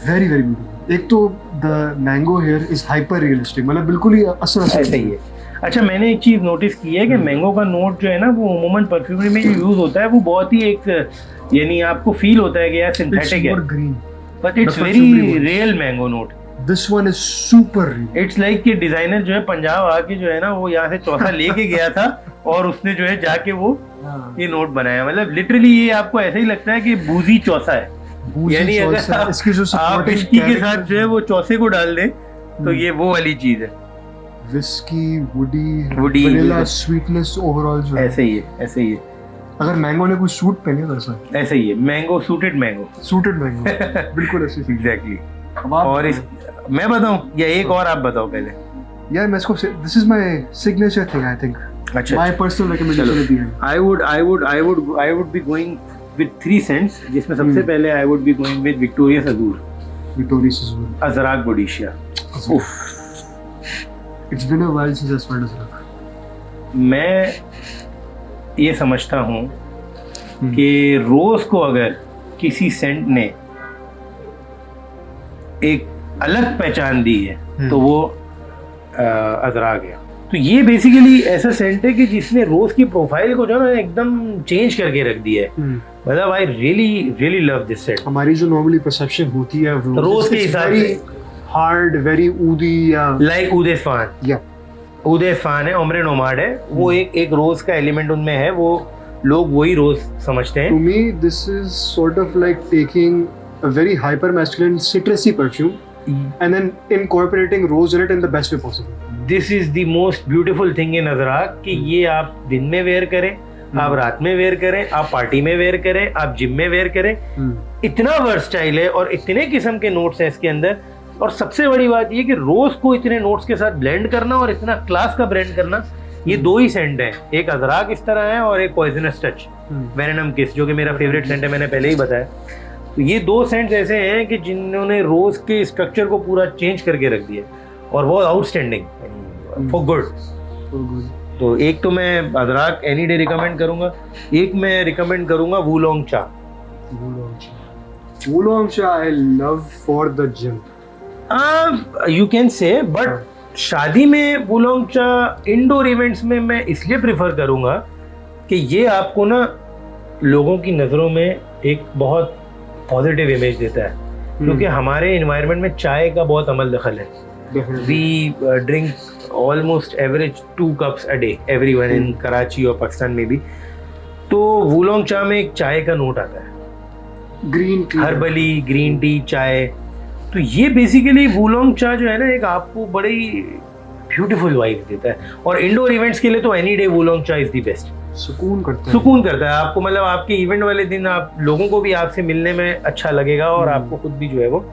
Very very beautiful. एक तो the mango here is hyper realistic, मतलब बिल्कुल ही असर ऐसा ही है. अच्छा, मैंने एक चीज नोटिस की है कि मैंगो का नोट जो है ना, वो अमूमन परफ्यूमरी में जो यूज होता है, वो बहुत ही एक, यानी आपको फील होता है कि यार सिंथेटिक है, green, but it's The very perfumery one. Real mango note. This one is super real. It's like कि डिजाइनर जो है पंजाब आके जो है ना, वो यहाँ से चौसा लेके गया था और उसने जो है जाके वो ये नोट बनाया. मतलब लिटरली ये आपको ऐसा ही लगता है कि बूजी चौसा है. यानी अगर आप, इसकी जो आप विस्की के साथ जो है वो चौसे को डाल दें तो ये वो वाली चीज है. विस्की, वुडी, Woody, वनीला बिल्कुल. स्वीटनेस ओवरऑल जो है. ऐसे ही है, ऐसे ही है, अगर मैंगो ने कोई सूट पहने तो ऐसा ऐसे ही है. Mango, suited mango. Suited mango. बिल्कुल ऐसी चीज. एग्जैक्टली. अब आप और इस, मैं बताऊं या एक और आप बताओ पहले? यार मैं इसको, this is my signature thing I think. अच्छा, माय पर्सनल रिकमेंडेशन चलो. है दिया. I would be going with 3 scents, जिसमें सबसे पहले I would be going with Victoria's Azure, Victoria सिजर. Azraq Boadicea. Oof, it's been a while since I smelled this. मैं ये समझता हूँ कि रोज को अगर किसी सेंट ने एक अलग पहचान दी है तो वो अजराक है. तो ये बेसिकली ऐसा सेंट है कि जिसने रोज की प्रोफाइल को जो है ना एकदम चेंज करके रख दिया है. मतलब I really love this scent. हमारी जो नॉर्मली परसेप्शन होती है रोज के हिसाब से हार्ड, वेरी ऊदी या लाइक उदेस फान. या उदेस फान है, ओमरे नोमाड है, वो एक रोज का एलिमेंट उनमें है, वो लोग वही रोज समझते हैं. To me this is sort of like taking a very hyper masculine citrusy perfume and then incorporating rose in it in the best way possible. This is the most beautiful thing in Ajrak कि ये आप दिन में where करें, आप रात में where करें, आप पार्टी में वेयर करें, आप जिम में वेयर करें। इतना वर्सटाइल है और इतने किस्म के नोट्स हैं इसके अंदर। और सबसे बड़ी बात ये कि रोज को इतने नोट्स के साथ ब्लेंड करना और इतना क्लास का ब्लेंड करना, ये दो ही सेंट हैं, एक अजराक इस तरह है और एक पॉइजनस टच वेनम किस, जो कि मेरा फेवरेट सेंट है, मैंने पहले ही बताया। तो ये दो सेंट्स ऐसे हैं कि जिन्होंने रोज के स्ट्रक्चर को पूरा चेंज करके रख दिया और बहुत आउटस्टैंडिंग फॉर गुड। तो एक तो मैं अदराक एनी डे रिकमेंड करूंगा, एक मैं रिकमेंड करूंगा वूलोंग चा। वूलोंग चा I love for the gym, you can से, बट शादी में वूलोंग चा इंडोर इवेंट्स में मैं इसलिए प्रेफर करूंगा कि ये आपको ना लोगों की नज़रों में एक बहुत पॉजिटिव इमेज देता है, क्योंकि हमारे एनवायरनमेंट में चाय का बहुत अमल दखल है। We drink almost average 2 cups a day, everyone in Karachi और पाकिस्तान में भी। तो वूलोंग चा में एक चाय का नोट आता है, ग्रीन टी, हर्बली ग्रीन टी चाय। तो ये बेसिकली वूलोंग चा जो है ना, एक आपको बड़ी ब्यूटीफुल वाइब देता है। और इंडोर इवेंट्स के लिए तो एनी डे वूलोंग चा इज द बेस्ट। सुकून करता है आपको, मतलब आपके इवेंट वाले दिन आप लोगों को भी आपसे मिलने में अच्छा लगेगा और आपको खुद भी जो है वो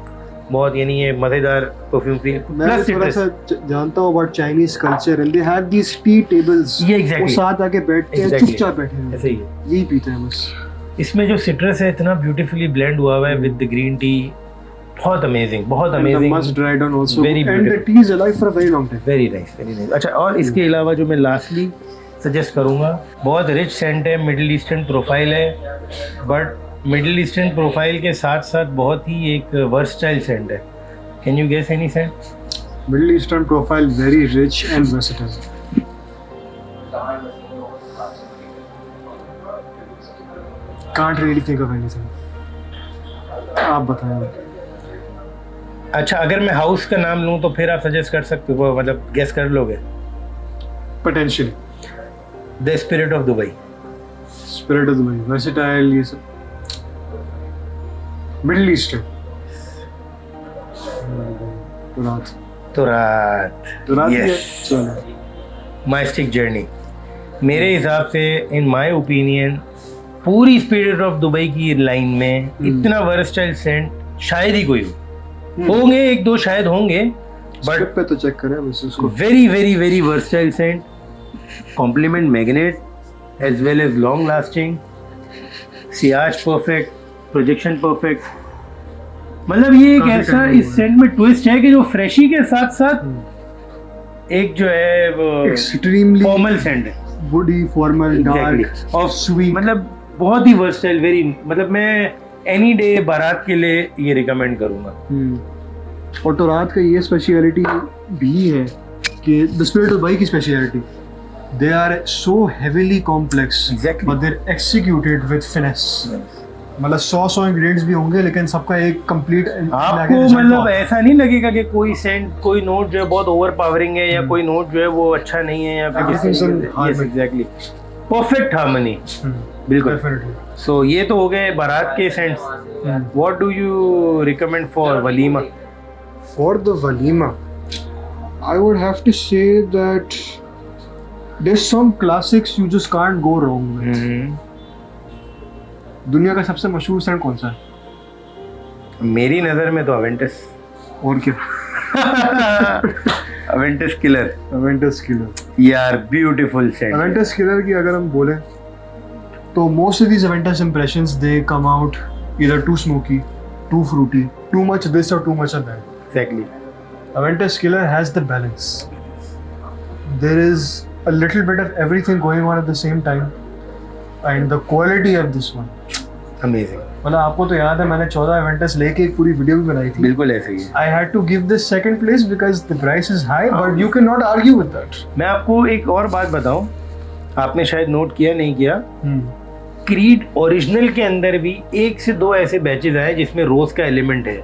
बहुत, यानी ये मजेदार परफ्यूम फ्री। मैं थोड़ा सा जानता हूँ about Chinese culture and they have these tea tables, ये एग्जैक्टली वो साथ आके बैठते हैं, चुपचाप बैठे हैं, ऐसे ही यही पीते हैं बस। इसमें जो सिट्रस है इतना ब्यूटीफुली ब्लेंड हुआ हुआ है विद द ग्रीन टी, बहुत अमेजिंग, बहुत amazing, must dry down also, very and the T is alive for a very long time. Very nice. अच्छा, और इसके अलावा जो मैं लास्टली सजेस्ट करूंगा, बहुत रिच सेंट है, मिडिल ईस्टर्न प्रोफाइल है, बट मिडिल ईस्टर्न प्रोफाइल के साथ साथ बहुत ही एक वर्सटाइल सेंट है। Can you guess any scent? Middle Eastern profile, very rich and versatile. Can't really think of anything. आप बताएं। अच्छा, अगर मैं हाउस का नाम लूं तो फिर आप सजेस्ट कर सकते हो, मतलब गेस कर लोगे? Potentially. The spirit of Dubai. Spirit of Dubai, versatile, ये सब middle eastern. Turath yes, mystic journey. मेरे हिसाब से, इन माय ओपिनियन, पूरी स्पिरिट ऑफ दुबई की लाइन में इतना वर्सटाइल सेंट शायद ही कोई हो। होंगे एक दो, शायद होंगे, बट पे तो चेक करें बस उसको। Very very very versatile scent, compliment magnet as well as long lasting, सियाज परफेक्ट, प्रोजेक्शन परफेक्ट। मतलब ये एक ऐसा इस सेंट में ट्विस्ट है कि जो फ्रेशी के साथ साथ एक जो है वो एक्सट्रीमली फॉर्मल सेंट है, वुडी, फॉर्मल, डार्क और स्वीट, मतलब बहुत ही वर्सटाइल, वेरी, मतलब मैं एनी डे बारात के लिए ये रिकमेंड करूंगा। और तो रात का ये स्पेशलिटी भी है कि द स्पिरिट ऑफ दुबई की speciality, they are so heavily complex, Exactly. but they're executed with finesse. मतलब 100 इंग्रेडिएंट्स भी होंगे, लेकिन सबका एक कंप्लीट आपको मतलब ऐसा नहीं लगेगा कि कोई सेंट, कोई नोट जो है बहुत ओवर पावरिंग है, या कोई नोट जो है वो अच्छा नहीं है, या फिर एग्जैक्टली परफेक्ट हार्मनी। बिल्कुल। सो ये तो हो गए बारात के scents. What do you recommend for walima? For the walima, I would have to say that there's some classics you just can't go wrong with. दुनिया का सबसे मशहूर सेंट कौन सा है? मेरी नजर में तो अवेंटस। और क्या? अवेंटस किलर। अवेंटस किलर यार, ब्यूटीफुल सेंट। अवेंटस किलर की अगर हम बोलें तो most of these Aventus impressions they come out either too smoky, too fruity, too much this or too much of that. Exactly. Aventus killer has the balance. There is a little bit of everything going on at the same time, and the quality of this one, amazing. मतलब आपको तो याद है मैंने 14 Aventus लेके एक पूरी video भी बनाई थी। बिल्कुल ऐसे ही है। I had to give this second place because the price is high, but you cannot argue with that. मैं आपको एक और बात बताऊं, आपने शायद नोट किया नहीं किया, क्रीड ओरिजिनल के अंदर भी 1 से 2 ऐसे बैचेस आए जिसमें रोज का एलिमेंट है।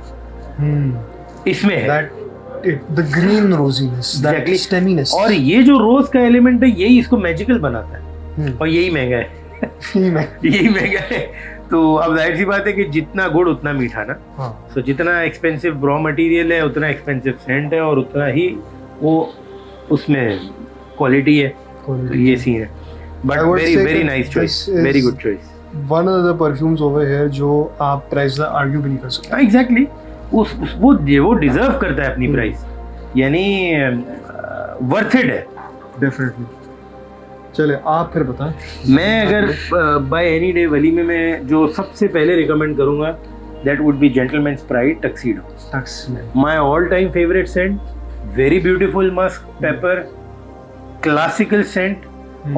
इसमें है the green rosiness, that stemminess, और ये जो रोज का एलिमेंट है यही इसको मैजिकल बनाता है, और यही महंगा है। यही महंगा है। तो अब जाहिर सी बात है कि जितना गुड़ उतना मीठा ना, हाँ तो जितना एक्सपेंसिव रॉ मटेरियल है उतना एक्सपेंसिव सेंट है और उतना ही वो उसमें क्वालिटी है, तो ये सीन है। But I would very say very that nice choice, this is- very good choice. One of the perfumes over here जो आप प्राइस आर्ग्यू भी नहीं कर सकते। एग्जैक्टली, वो डिजर्व करता है अपनी प्राइस, यानी वर्थ इट है। डेफिनेटली। चले आप फिर बताएं। मैं अगर बाय एनी डे वलीमे में जो सबसे पहले रिकमेंड करूंगा, that would be gentleman's pride tuxedo, my all time favourite scent, very beautiful musk paper, classical scent.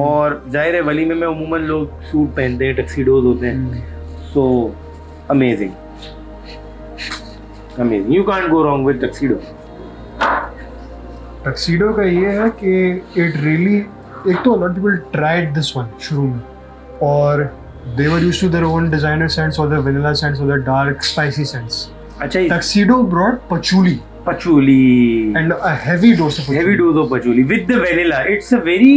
और जाहिर है वलीमे में उमूमन लोग सूट पहनते हैं, टक्सीडोज होते हैं, so amazing amazing, you can't go wrong with tuxedo. Tuxedo का ये है कि इट रियली, एक तो lot people tried this one शुरू में और they were used to their own designer scents or their vanilla scents or their dark spicy scents. अच्छा, Tuxedo brought patchouli पचूली and a heavy dose of patchouli. heavy dose of patchouli with the vanilla. It's a very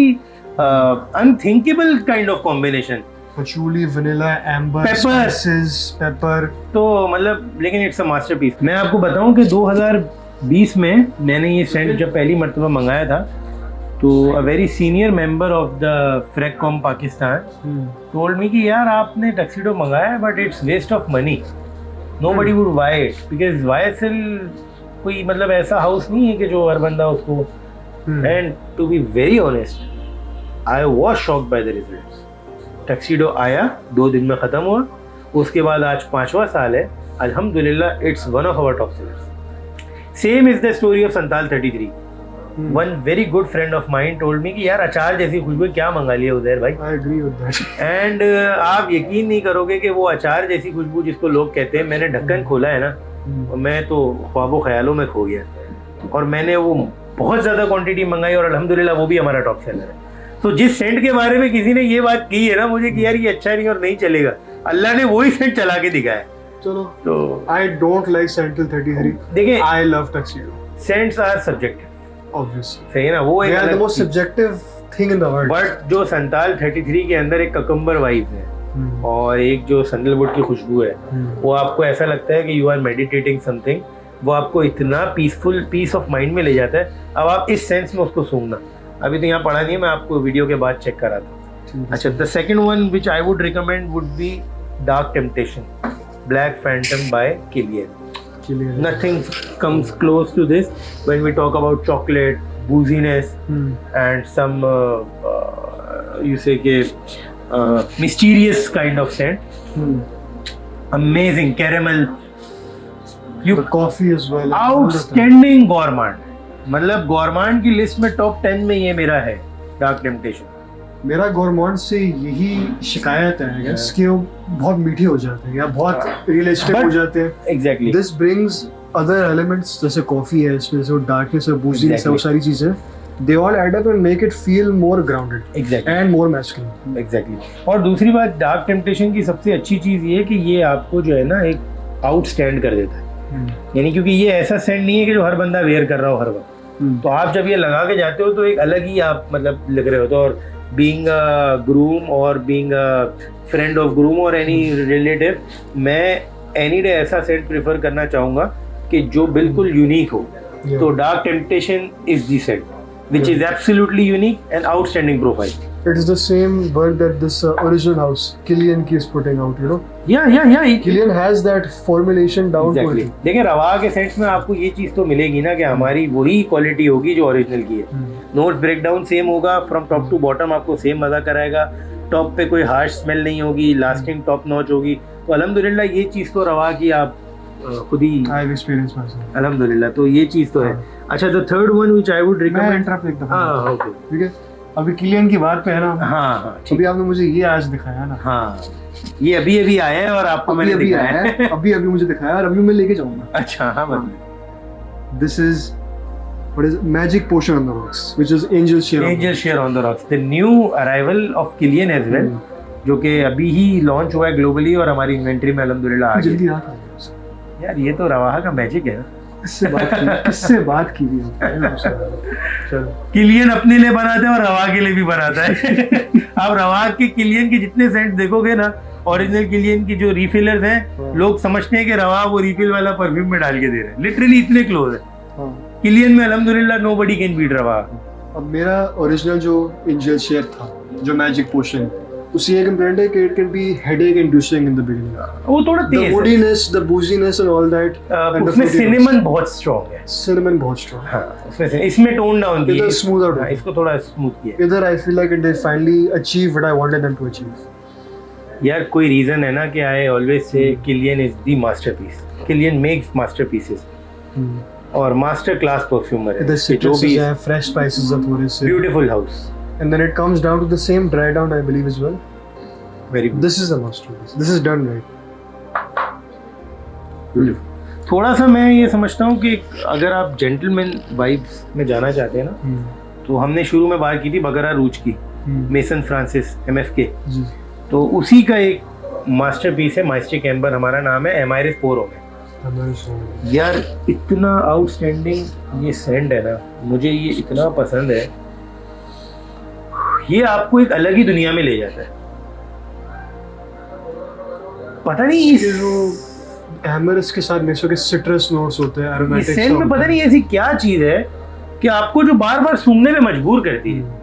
unthinkable kind of combination. Patchouli, vanilla, amber, Pepper. spices, pepper. तो मतलब लेकिन it's a masterpiece. मैं आपको बताऊं कि 2020 में मैंने ये सेंट जब पहली मर्तबा मंगाया था, तो a very senior member of the Fragcom Pakistan told me कि यार आपने टक्सीडो मंगाया है but it's waste of money, nobody would buy it because YSL कोई मतलब ऐसा हाउस नहीं है कि जो हर बंदा उसको। And to be very honest, I was shocked by the results. Tuxedo आया, 2 दिन में ख़त्म हुआ, उसके बाद आज 5वां साल है, अल्हम्दुलिल्लाह it's one of our top sellers. Same is the story of Santal 33। One very good friend of mine told me कि यार अचार जैसी खुशबू क्या मंगा लिया उधर भाई। I agree with that. And आप यकीन नहीं करोगे कि वो अचार जैसी खुशबू जिसको लोग कहते हैं, मैंने ढक्कन खोला है ना, और मैं तो ख्वाबों ख्यालों में खो गया, और मैंने वो बहुत ज़्यादा क्वांटिटी मंगाई और अल्हम्दुलिल्लाह वो भी हमारा टॉप सेलर है। तो जिस सेंट के बारे में किसी ने ये बात की है ना मुझे कि यार ये अच्छा नहीं और नहीं चलेगा, अल्लाह ने वही सेंट चला के दिखाया। चलो, तो I don't like Sentinel 33. देखिए, I love Tuxedo. Scents are subjective, Obviously. सही है ना, वो They एक are the अलग most subjective thing in the world. But जो संताल 33 के अंदर एक ककम्बर वाइब है और एक जो सैंडलवुड की खुशबू है, वो आपको ऐसा लगता है कि यू आर मेडिटेटिंग समथिंग, वो आपको इतना पीसफुल, पीस ऑफ माइंड में ले जाता है। अब आप इस सेंस में उसको सूंघना, अभी तो यहाँ पढ़ा नहीं है, मैं आपको वीडियो के बाद चेक करा था। अच्छा, the second one which I would recommend would be Dark Temptation Black Phantom by Kilian. Nothing comes close to this when we talk about chocolate, booziness, and some you say mysterious kind of scent. Amazing caramel. The coffee as well. Outstanding gourmand. मतलब gourmand की list में top 10 में ये मेरा है dark temptation. मेरा गोरमॉन्ड से यही शिकायत है guess, कि वो बहुत मीठे हो जाते हैं या बहुत रियलिस्टिक हो जाते हैं। Exactly, this brings other elements जैसे कॉफी है, इसमें जो डार्कनेस है, बूजीनेस है, वो सारी चीजें they all add up and make it feel more grounded exactly and more masculine. Exactly. और दूसरी बात डार्क टेम्पटेशन की सबसे अच्छी चीज ये है कि ये आपको जो है ना एक आउटस्टैंड कर देता है, यानी क्योंकि ये ऐसा सेंट नहीं है कि जो हर बंदा वेयर कर रहा हो हर वक्त, तो आप जब ये लगा के जाते हो तो एक अलग ही आप मतलब लग रहे हो। तो और बीइंग अ ग्रूम और being a friend of groom और एनी रिलेटिव, मैं एनी डे ऐसा सेट प्रेफर करना चाहूँगा कि जो बिल्कुल यूनिक हो। तो dark temptation is the set which is absolutely unique and outstanding profile. It is the same work that this original house Kilian is putting out, you know. Yeah. Kilian has that formulation down exactly. to it. देखिए रवा के sets में आपको ये चीज तो मिलेगी ना कि हमारी वही क्वालिटी होगी जो ओरिजिनल की है। नोट ब्रेकडाउन सेम होगा, फ्रॉम टॉप टू बॉटम आपको सेम मजा कराएगा, टॉप पे कोई हार्श स्मेल नहीं होगी, लास्टिंग टॉप नॉच होगी। तो अल्हम्दुलिल्लाह ये चीज तो रवा की आप खुद ही I have experienced myself. अल्हम्दुलिल्लाह, तो ये चीज तो है। अच्छा, the third one which I would मैं रिकमेंड, इंटरप्ट एक दफा, हाँ ओके, ठीक है, अभी किलियन की बात पे है ना, हाँ ठीक, अभी आपने मुझे ये आज दिखाया ना, हाँ ये अभी आया है और आपको मैंने दिखाया है। अभी मुझे दिखाया और अभी मैं लेके जाऊंगा। अच्छा, हाँ मतलब This is what is Magic Potion on the Rocks, which is Angel Share. Angel Share on the Rocks, the new arrival of Kilian as well, जो कि अभी ही लॉन्च हुआ है ग्लोबली और हमारी इन्वेंट्री में अल्हम्दुलिल्लाह आ जल्दी गया। आ गया। यार ये तो रवाहा का मैजिक है। किससे बात की भी चलो, किलियन अपने लिए बनाते हैं और रवा के लिए भी बनाता है। आप रवा के किलियन के जितने सेंट देखोगे ना, ओरिजिनल किलियन की जो रिफिलर्स हैं लोग समझते हैं कि रवा वो रिफिल वाला परफ्यूम में डाल के दे रहे हैं, लिटरली इतने क्लोज है। किलियन में अल्हम्दुलिल्लाह नोबडी कैन बीट रवा। अब मेरा ओरिजिनल जो एंजल शेयर था, जो मैजिक पोशन, उसकी एक कंप्लेंट है कि it can be headache inducing in the beginning. वो थोड़ा द तेज है। Woodiness, the boozyness and all that, उसमें सिनेमन बहुत स्ट्रांग है। सिनेमन बहुत स्ट्रांग। हाँ, इसमें टोन डाउन किया, इधर स्मूथ आउट, इसको थोड़ा स्मूथ किया। इधर I feel like they finally achieve what I wanted them to achieve. यार कोई रीजन है ना कि I always say Kilian is the masterpiece. Kilian makes masterpieces और मास्टर क्लास परफ्यूमर है। The citruses है, fresh spices है थोड़े से, beautiful house, and then it comes down to the same dry down I believe as well. Very This is a masterpiece. This is done right. Beautiful. थोड़ा सा मैं ये समझता हूँ कि अगर आप जेंटलमैन वाइब्स में जाना चाहते हैं ना, तो हमने शुरू में बात की थी बगरा रूज की, मेसन फ्रांसिस MFK, जी। तो उसी का एक मास्टरपीस है माइस्टिक एम्बर, हमारा नाम है एमाइरिस पोरो में। यार इतना आउटस्टैंडिंग ये सेंट है ना, मुझे ये इतना पसंद है, ये आपको एक अलग ही दुनिया में ले जाता है। पता नहीं ये जो एमरस के साथ मिक्स होकर सिट्रस नोट्स होते हैं, इस एरोमेटिक्स सेंट में पता नहीं ऐसी क्या चीज है कि आपको जो बार बार सूंघने में मजबूर करती है।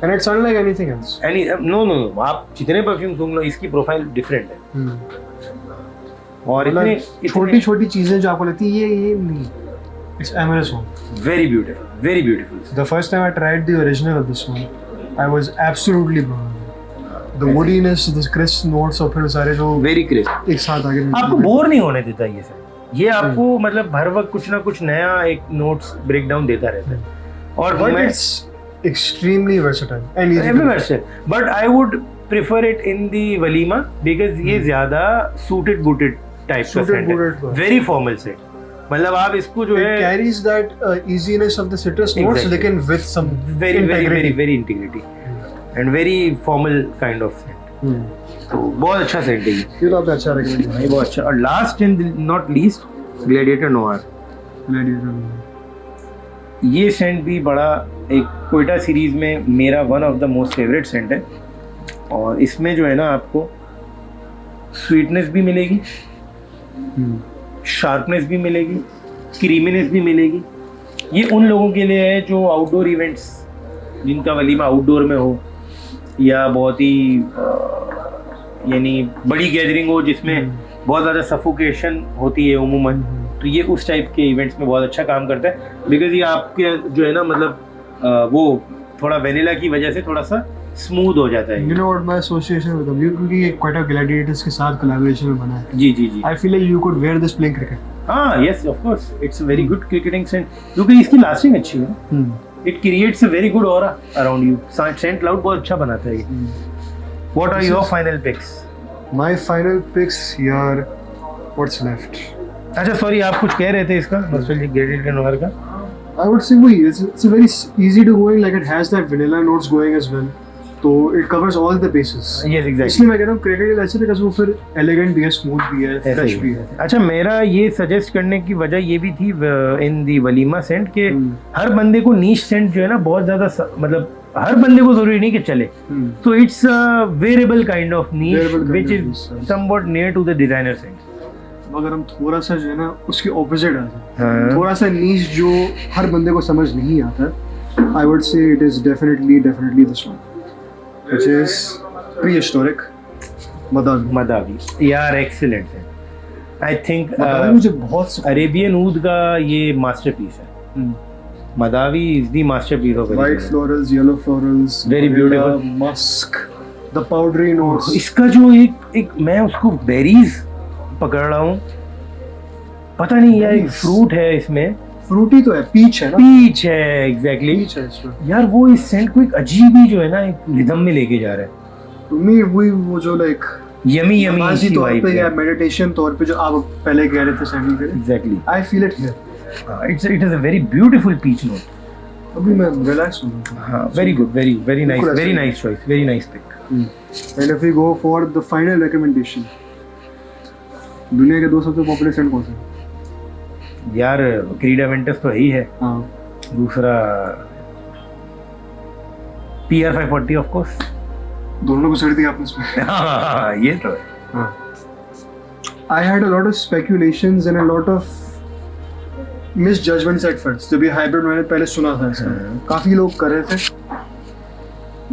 and it's unlike anything else. No, आप जितने परफ्यूम सूंघ लो, इसकी प्रोफाइल डिफरेंट है। और इतने छोटी छोटी चीजें जो आपको लगती है ये नहीं, it's Amaris one. Very beautiful, very beautiful. The first time I tried the original of this one, I was absolutely blown away. The woodiness, the crisp notes और फिर सारे जो वेरी क्रिस्प, एक साथ आगे आपको बोर नहीं होने देता ये सब। ये आपको मतलब हर वक्त कुछ ना कुछ नया एक नोट्स ब्रेकडाउन देता रहता है। और But मैं it's extremely versatile and easy to everywhere, but I would prefer it in the walima because ये ज्यादा सूटेड बूटेड टाइप का Suited सेट booted है, का। Very formal set. मतलब आप इसको जो It है carries that easiness of the citrus notes, Exactly. लेकिन with some very very very integrity. Very integrity and very formal kind of set. तो बहुत अच्छा सेट है ये। ये तो आपने अच्छा recommend ये बहुत अच्छा। और last and not least gladiator Noire. किया। ये सेंट भी बड़ा एक कोयटा सीरीज में मेरा one of the most favourite scent है। और इसमें जो है ना आपको स्वीटनेस भी मिलेगी, शार्पनेस भी मिलेगी, क्रीमीनेस भी मिलेगी। ये उन लोगों के लिए है जो आउटडोर इवेंट्स, जिनका वलीमा आउटडोर में हो या बहुत ही यानी बड़ी गैदरिंग हो जिसमें बहुत ज़्यादा सफोकेशन होती है उमूमन, तो ये उस टाइप के इवेंट्स में बहुत अच्छा काम करता है। बिकॉज ये आपके जो है ना मतलब वो थोड़ा वेनिला की वजह से थोड़ा सा स्मूथ हो जाता है। You know what my association with them, क्योंकि ये क्वाइटा ग्लैडिएटर्स के साथ कोलैबोरेशन में बना है। जी जी जी। I feel like you could wear this playing cricket. हाँ, yes of course, it's a very good cricketing scent क्योंकि इसकी लास्टिंग अच्छी है। It creates a very good aura around you. Scent cloud बहुत अच्छा बनाता है ये। What are your final picks? My final picks here, what's left? अच्छा सॉरी, आप कुछ कह रहे थे इसका नॉस्टैल्जिक ग्लैडिएटर नोयर का? I would say it's a very easy to going, like it has that vanilla notes going as well. तो it covers all the bases. Yes exactly. इसलिए मैं कह रहा हूँ क्रिकेट ऐसे बिकॉज़ वो फिर एलिगेंट भी है, स्मूथ भी है, फ्रेश भी है। अच्छा, मेरा ये सजेस्ट करने की वजह ये भी थी इन दी वलीमा सेंट के हर बंदे को नीश सेंट जो है ना बहुत ज्यादा मतलब हर बंदे को जरूरी नहीं कि चले। So it's a variable kind of niche Variable kind which of is niche. Somewhat near to the designer scent. अगर हम थोड़ा सा जो है ना उसके ऑपोजिट आ जाए, हाँ। थोड़ा सा नीश जो हर बंदे को समझ नहीं आता, I would say it is definitely this one, which is prehistoric Madawi. Madhavi. यार एक्सीलेंट है। आई थिंक मदावी मुझे बहुत अरेबियन ऊद का ये मास्टरपीस है। Madawi is the masterpiece of white florals, yellow florals, Very vanilla, beautiful. musk, the powdery notes. इसका जो एक मैं उसको बेरीज पकड़ रहा हूँ, पता नहीं यार, एक Berries. फ्रूट है इसमें, फ्रूटी तो है, पीच है ना, पीच है एग्जैक्टली। पीच है इसमें। यार वो इस सेंट को एक अजीब ही जो है ना एक रिदम में लेके जा रहा है। To me वो जो like यमी यमी नमाजी सी तौर वाइब पे या है। मेडिटेशन तौर पे जो आप पहले कह रहे थे सैंडल के, exactly. I feel it here. It is a very beautiful peach note. अभी मैं रिलैक्स हूँ। हाँ, very good, very very nice, बिल्कुल वेरी ऐसा ही। Nice choice, very nice pick. And if we go for the final recommendation, दुनिया के 2 सबसे पॉपुलर सेंट कौन से हैं? यार क्रीड एवेंटस तो है ही है, हाँ, दूसरा PR 540 ऑफ कोर्स। दोनों घुसेड़ दिया आपने इसमें। हाँ, ये तो है। I had a lot of speculations and a lot of misjudgments at first. जब ये हाइब्रिड मैंने पहले सुना था इसका, काफी लोग कर रहे थे,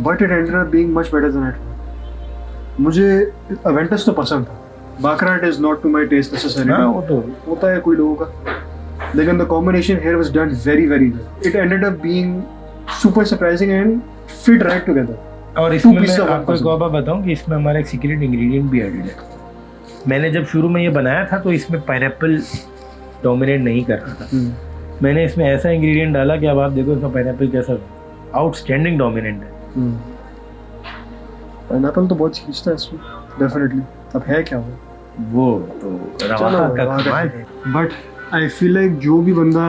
but it ended up being much better than I thought. मुझे Aventus तो पसंद था, Baccarat is not to my taste necessarily. हाँ, वो तो होता है कोई लोगों का, लेकिन the combination here was done very very well. It ended up being super surprising and fit right together. और इसमें मैं आपको एक और बात बताऊं कि इसमें हमारा एक सीक्रेट इंग्रेडिएंट भी एडेड है। मैंने जब शुरू में ये बनाया था तो इसमें पाइनएप्पल डोमिनेट नहीं कर रहा था। मैंने इसमें ऐसा इंग्रेडिएंट डाला कि अब आप देखो इसमें पाइनएप्पल कैसा आउटस्टैंडिंग डोमिनेंट है। पाइनएप्पल तो बहुत खींचता है इसमें, डेफिनेटली। अब है क्या वो तो रवा का कमाल है। बट आई फील लाइक जो भी बंदा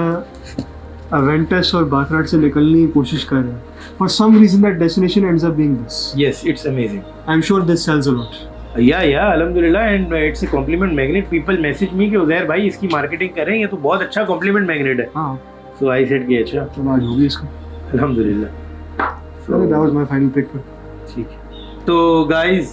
अवेंटस और बाकराट से निकलने की कोशिश कर रहा है, for some reason that destination ends up being this. Yes, it's amazing. I'm sure this sells a lot. Yeah, alhamdulillah, and it's a compliment magnet. People message me कि उज़ैर भाई इसकी मार्केटिंग कर रहे हैं, ये तो बहुत अच्छा compliment magnet है। हाँ। So I said कि अच्छा। तो आज होगी इसका। अल्हम्दुलिल्लाह। So that was my final pick. ठीक है। तो guys,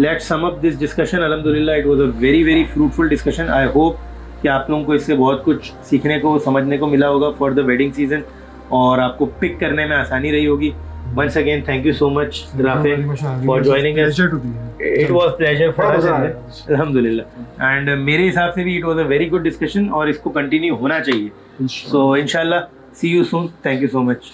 let's sum up this discussion. अल्हम्दुलिल्लाह, it was a very very fruitful discussion. I hope कि आप लोगों को इससे बहुत कुछ सीखने को समझने को मिला होगा फॉर द वेडिंग सीजन, और आपको पिक करने में आसानी रही होगी। Once again, thank you so much, Rafe, for joining us. Pleasure to be here. It was pleasure for us. Alhamdulillah. And मेरे हिसाब से भी it was a very good discussion और इसको continue होना चाहिए. So inshallah, see you soon. Thank you so much.